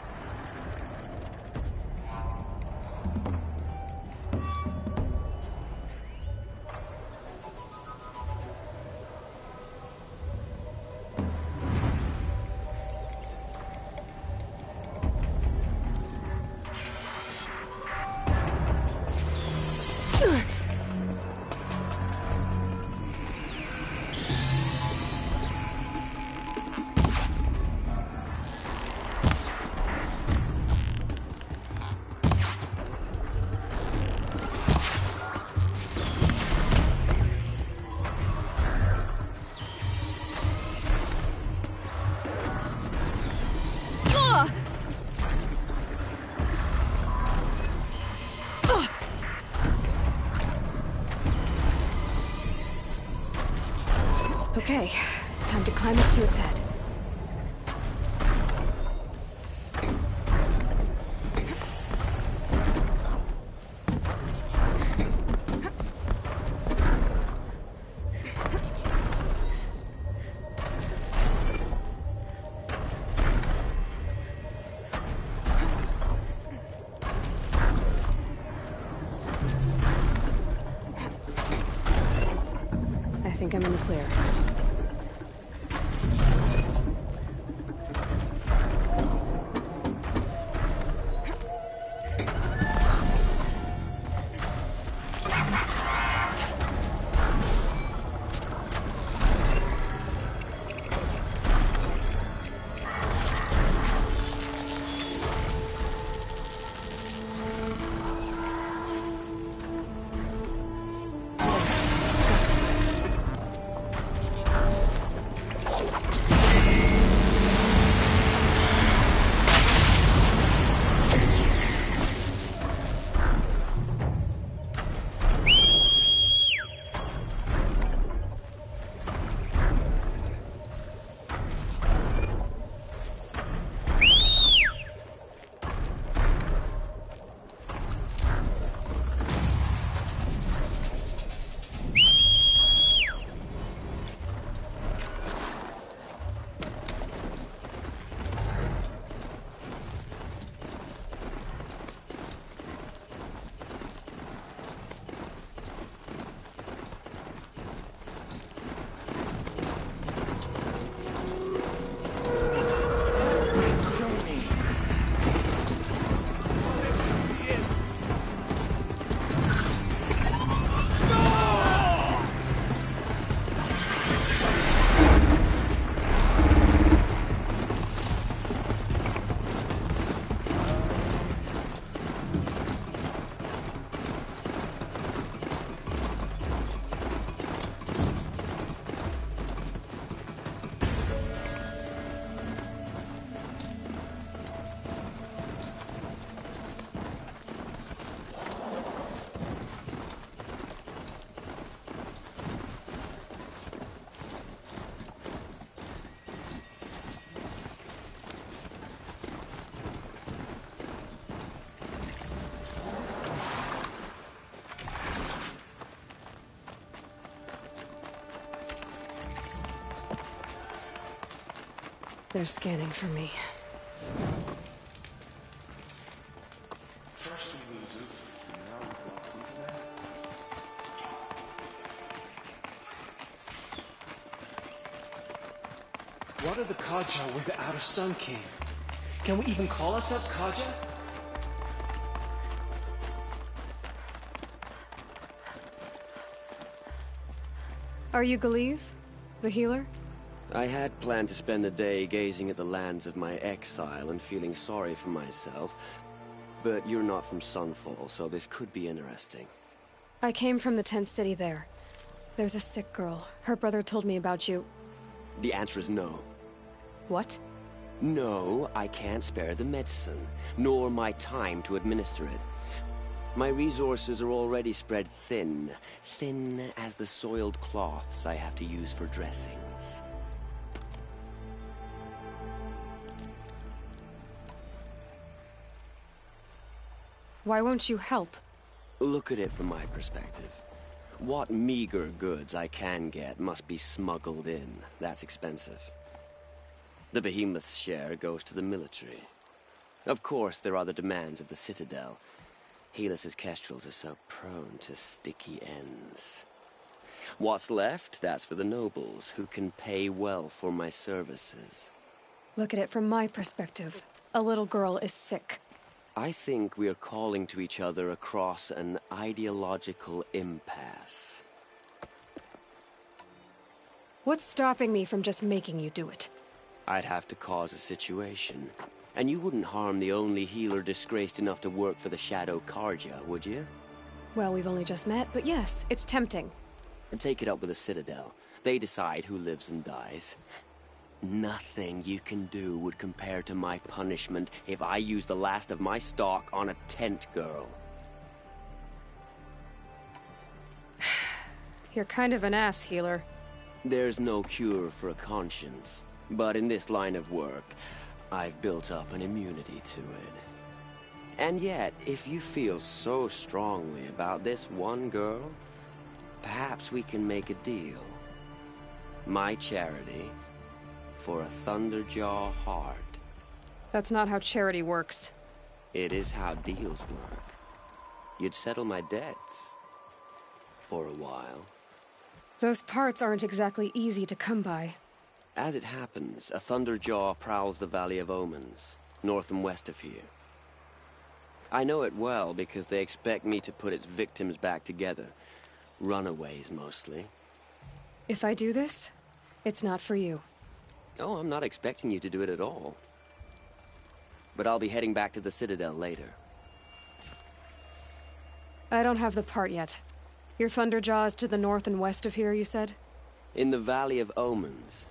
Okay, time to climb up to its head. I think I'm in the clear. They're scanning for me. First we lose it, and now we've got to What are the Kaja where the Outer Sun came? Can we even call ourselves Kaja? Are you Galeev, the healer? I had planned to spend the day gazing at the lands of my exile and feeling sorry for myself, but you're not from Sunfall, so this could be interesting. I came from the tent city there. There's a sick girl. Her brother told me about you. The answer is no. What? No, I can't spare the medicine, nor my time to administer it. My resources are already spread thin, thin as the soiled cloths I have to use for dressings. Why won't you help? Look at it from my perspective. What meager goods I can get must be smuggled in. That's expensive. The behemoth's share goes to the military. Of course, there are the demands of the Citadel. Helis's kestrels are so prone to sticky ends. What's left, that's for the nobles, who can pay well for my services. Look at it from my perspective. A little girl is sick. I think we are calling to each other across an ideological impasse. What's stopping me from just making you do it? I'd have to cause a situation. And you wouldn't harm the only healer disgraced enough to work for the Shadow Carja, would you? Well, we've only just met, but yes, it's tempting. And take it up with the Citadel. They decide who lives and dies. Nothing you can do would compare to my punishment if I use the last of my stock on a tent girl. You're kind of an ass, healer. There's no cure for a conscience. But in this line of work, I've built up an immunity to it. And yet, if you feel so strongly about this one girl, perhaps we can make a deal. My charity for a Thunderjaw heart. That's not how charity works. It is how deals work. You'd settle my debts. For a while. Those parts aren't exactly easy to come by. As it happens, a Thunderjaw prowls the Valley of Omens, north and west of here. I know it well because they expect me to put its victims back together. Runaways, mostly. If I do this, it's not for you. Oh, I'm not expecting you to do it at all. But I'll be heading back to the Citadel later. I don't have the part yet. Your Thunderjaw is to the north and west of here, you said? In the Valley of Omens.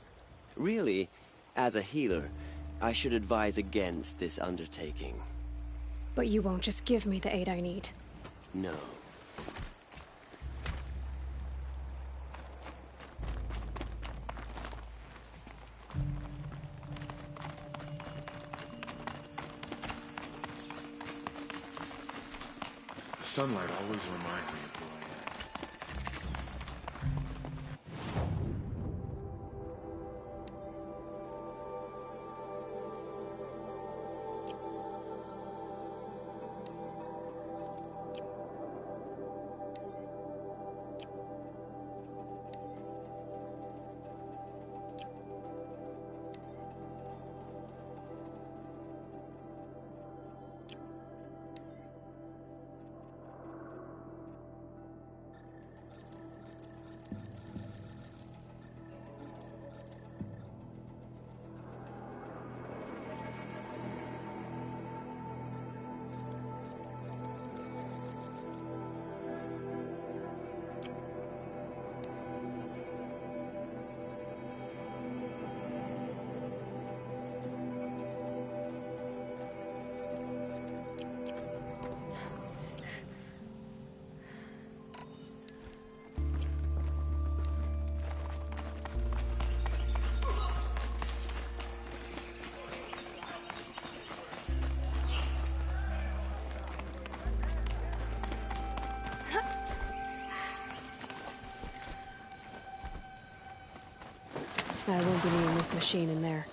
Really, as a healer, I should advise against this undertaking. But you won't just give me the aid I need. No. The sunlight always reminds me of who I am. I won't be needing this machine in there.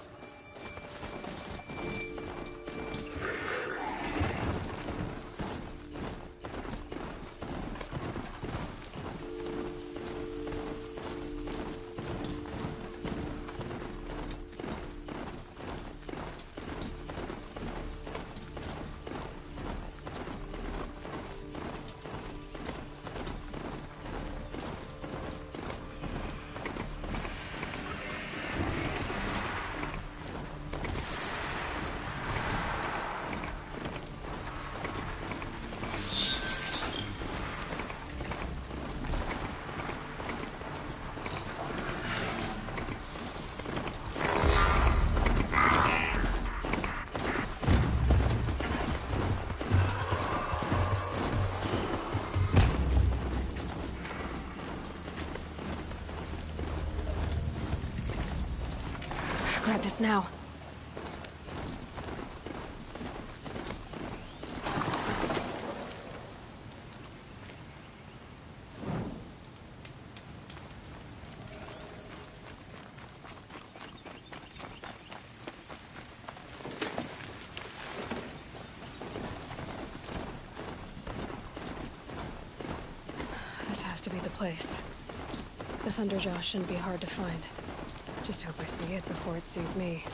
Grab this now. This has to be the place. The Thunderjaw shouldn't be hard to find. Just hope I see it before it sees me.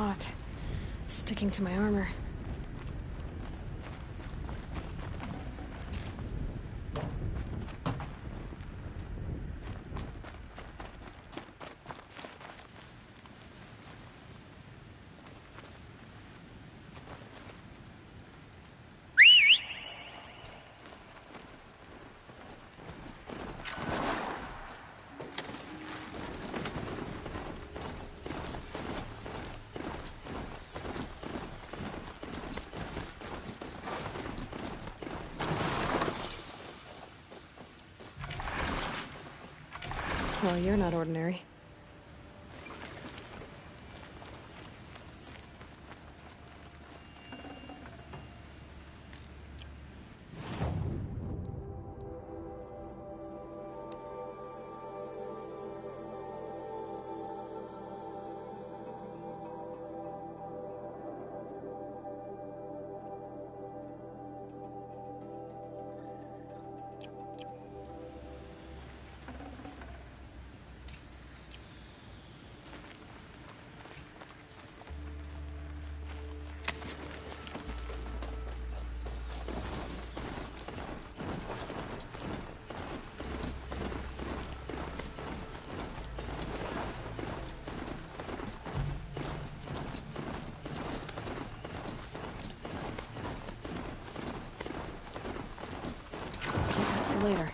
hot, sticking to my armor. Well, you're not ordinary. Later.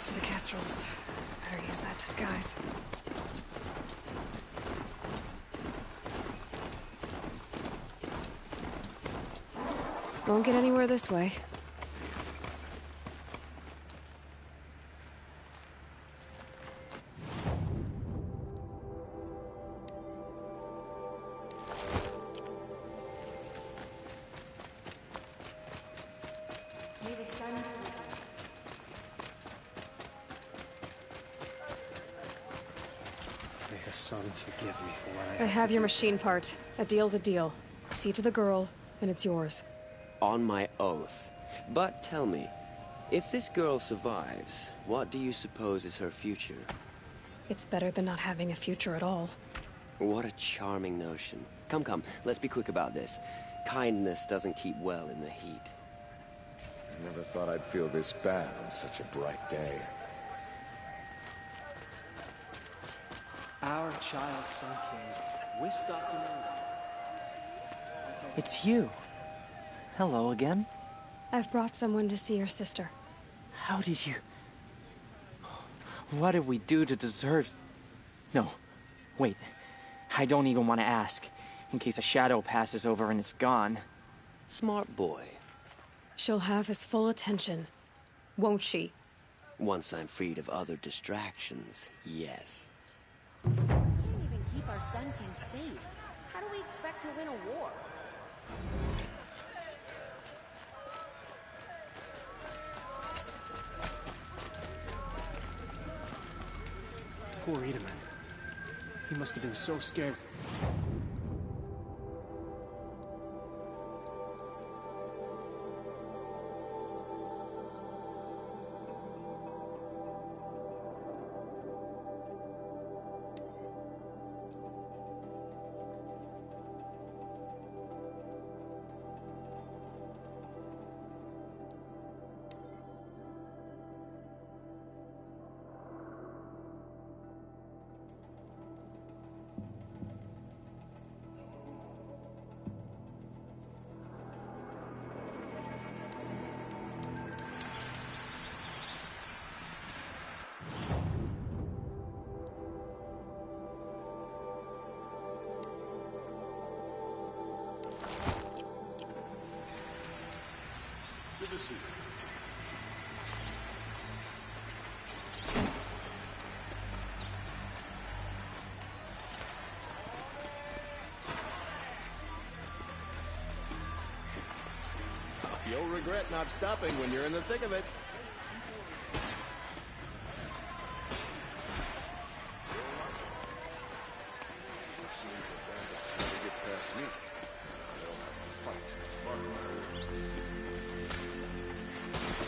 To the Kestrels. Better use that disguise. Won't get anywhere this way. Forgive me for what I have your machine part. A deal's a deal. See to the girl, and it's yours. On my oath. But tell me, if this girl survives, what do you suppose is her future? It's better than not having a future at all. What a charming notion. Come, come, let's be quick about this. Kindness doesn't keep well in the heat. I never thought I'd feel this bad on such a bright day. Our child Sun King, with Dr. Mendo. It's you. Hello again. I've brought someone to see your sister. How did you... What did we do to deserve... No, wait. I don't even want to ask, in case a shadow passes over and it's gone. Smart boy. She'll have his full attention, won't she? Once I'm freed of other distractions, yes. We can't even keep our Sun King safe. How do we expect to win a war? Poor Itaman. He must have been so scared. to the sea. You'll regret not stopping when you're in the thick of it.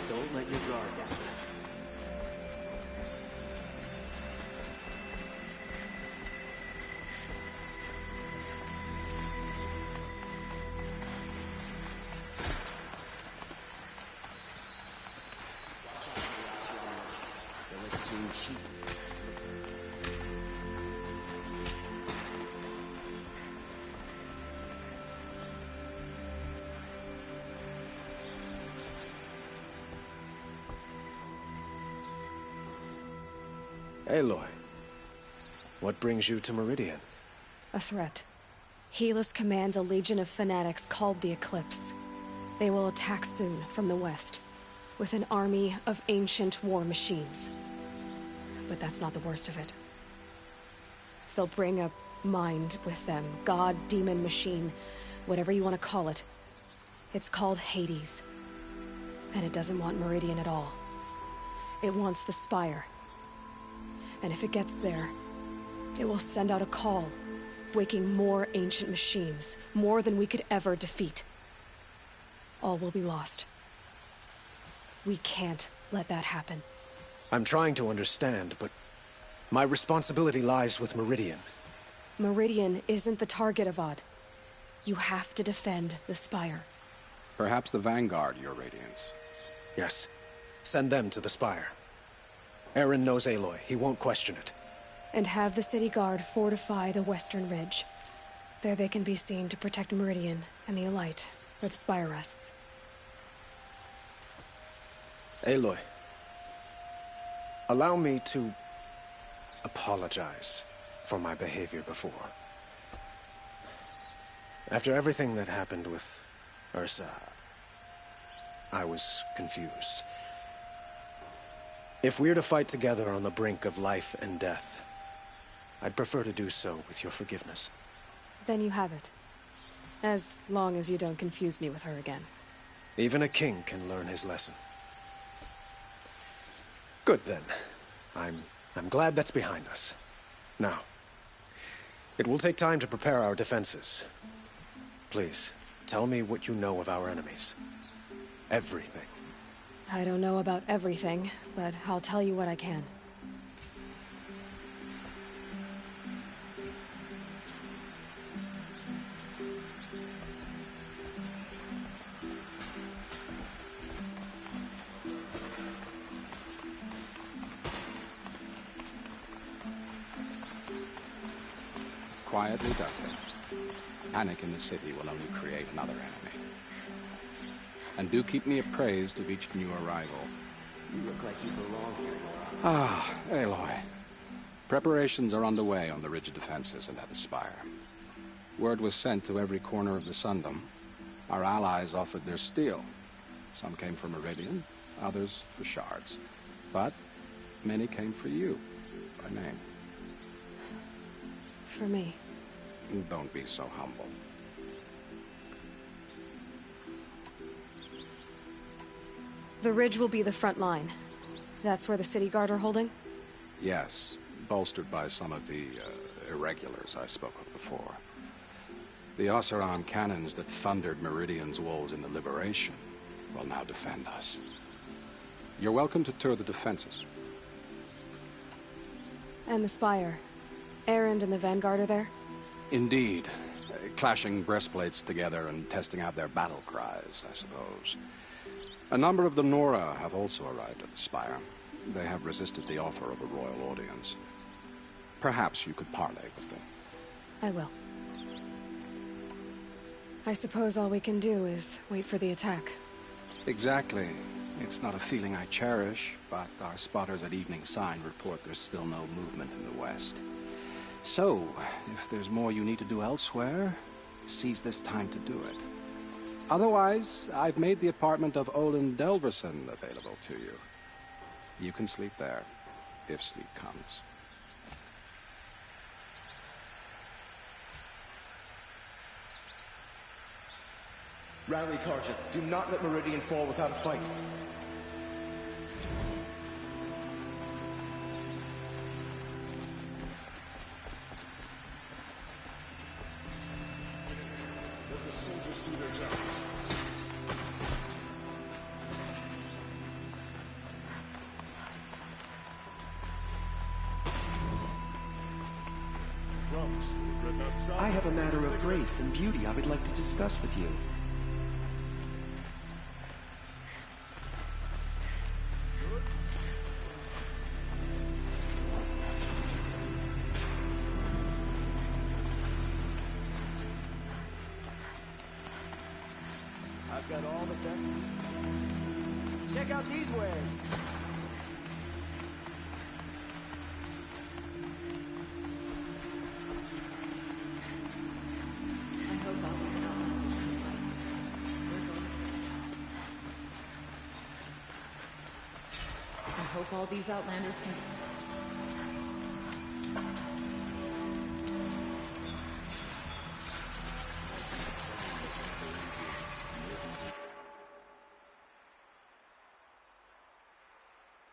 Don't let your guard down. They'll assume cheap. Aloy, what brings you to Meridian? A threat. Helis commands a legion of fanatics called the Eclipse. They will attack soon from the west, with an army of ancient war machines. But that's not the worst of it. They'll bring a mind with them, god, demon, machine, whatever you want to call it. It's called Hades. And it doesn't want Meridian at all. It wants the Spire. And if it gets there, it will send out a call, waking more ancient machines, more than we could ever defeat. All will be lost. We can't let that happen. I'm trying to understand, but my responsibility lies with Meridian. Meridian isn't the target, Avad. You have to defend the Spire. Perhaps the Vanguard, Your Radiance. Yes. Send them to the Spire. Eren knows Aloy. He won't question it. And have the city guard fortify the western ridge. There they can be seen to protect Meridian and the Elite, where the Spire rests. Aloy, allow me to apologize for my behavior before. After everything that happened with Ursa, I was confused. If we're to fight together on the brink of life and death, I'd prefer to do so with your forgiveness. Then you have it. As long as you don't confuse me with her again. Even a king can learn his lesson. Good then. I'm glad that's behind us. Now, it will take time to prepare our defenses. Please, tell me what you know of our enemies. Everything. I don't know about everything, but I'll tell you what I can. Quietly does it. Panic in the city will only create another enemy. And do keep me appraised of each new arrival. You look like you belong here, Laura. Ah, Aloy. Preparations are underway on the ridge defenses and at the Spire. Word was sent to every corner of the Sundom. Our allies offered their steel. Some came for Meridian, others for shards. But many came for you, by name. For me. Don't be so humble. The ridge will be the front line. That's where the city guard are holding? Yes, bolstered by some of the irregulars I spoke of before. The Oseram cannons that thundered Meridian's walls in the Liberation will now defend us. You're welcome to tour the defenses. And the Spire. Erend and the Vanguard are there? Indeed. Clashing breastplates together and testing out their battle cries, I suppose. A number of the Nora have also arrived at the Spire. They have resisted the offer of a royal audience. Perhaps you could parley with them. I will. I suppose all we can do is wait for the attack. Exactly. It's not a feeling I cherish, but our spotters at Evening Sign report there's still no movement in the west. So, if there's more you need to do elsewhere, seize this time to do it. Otherwise, I've made the apartment of Olin Delverson available to you. You can sleep there, if sleep comes. Rally, Carja. Do not let Meridian fall without a fight. Let the soldiers do their jobs. I have a matter of grace and beauty I would like to discuss with you. I've got all the done. Check out these wares. I hope all these outlanders can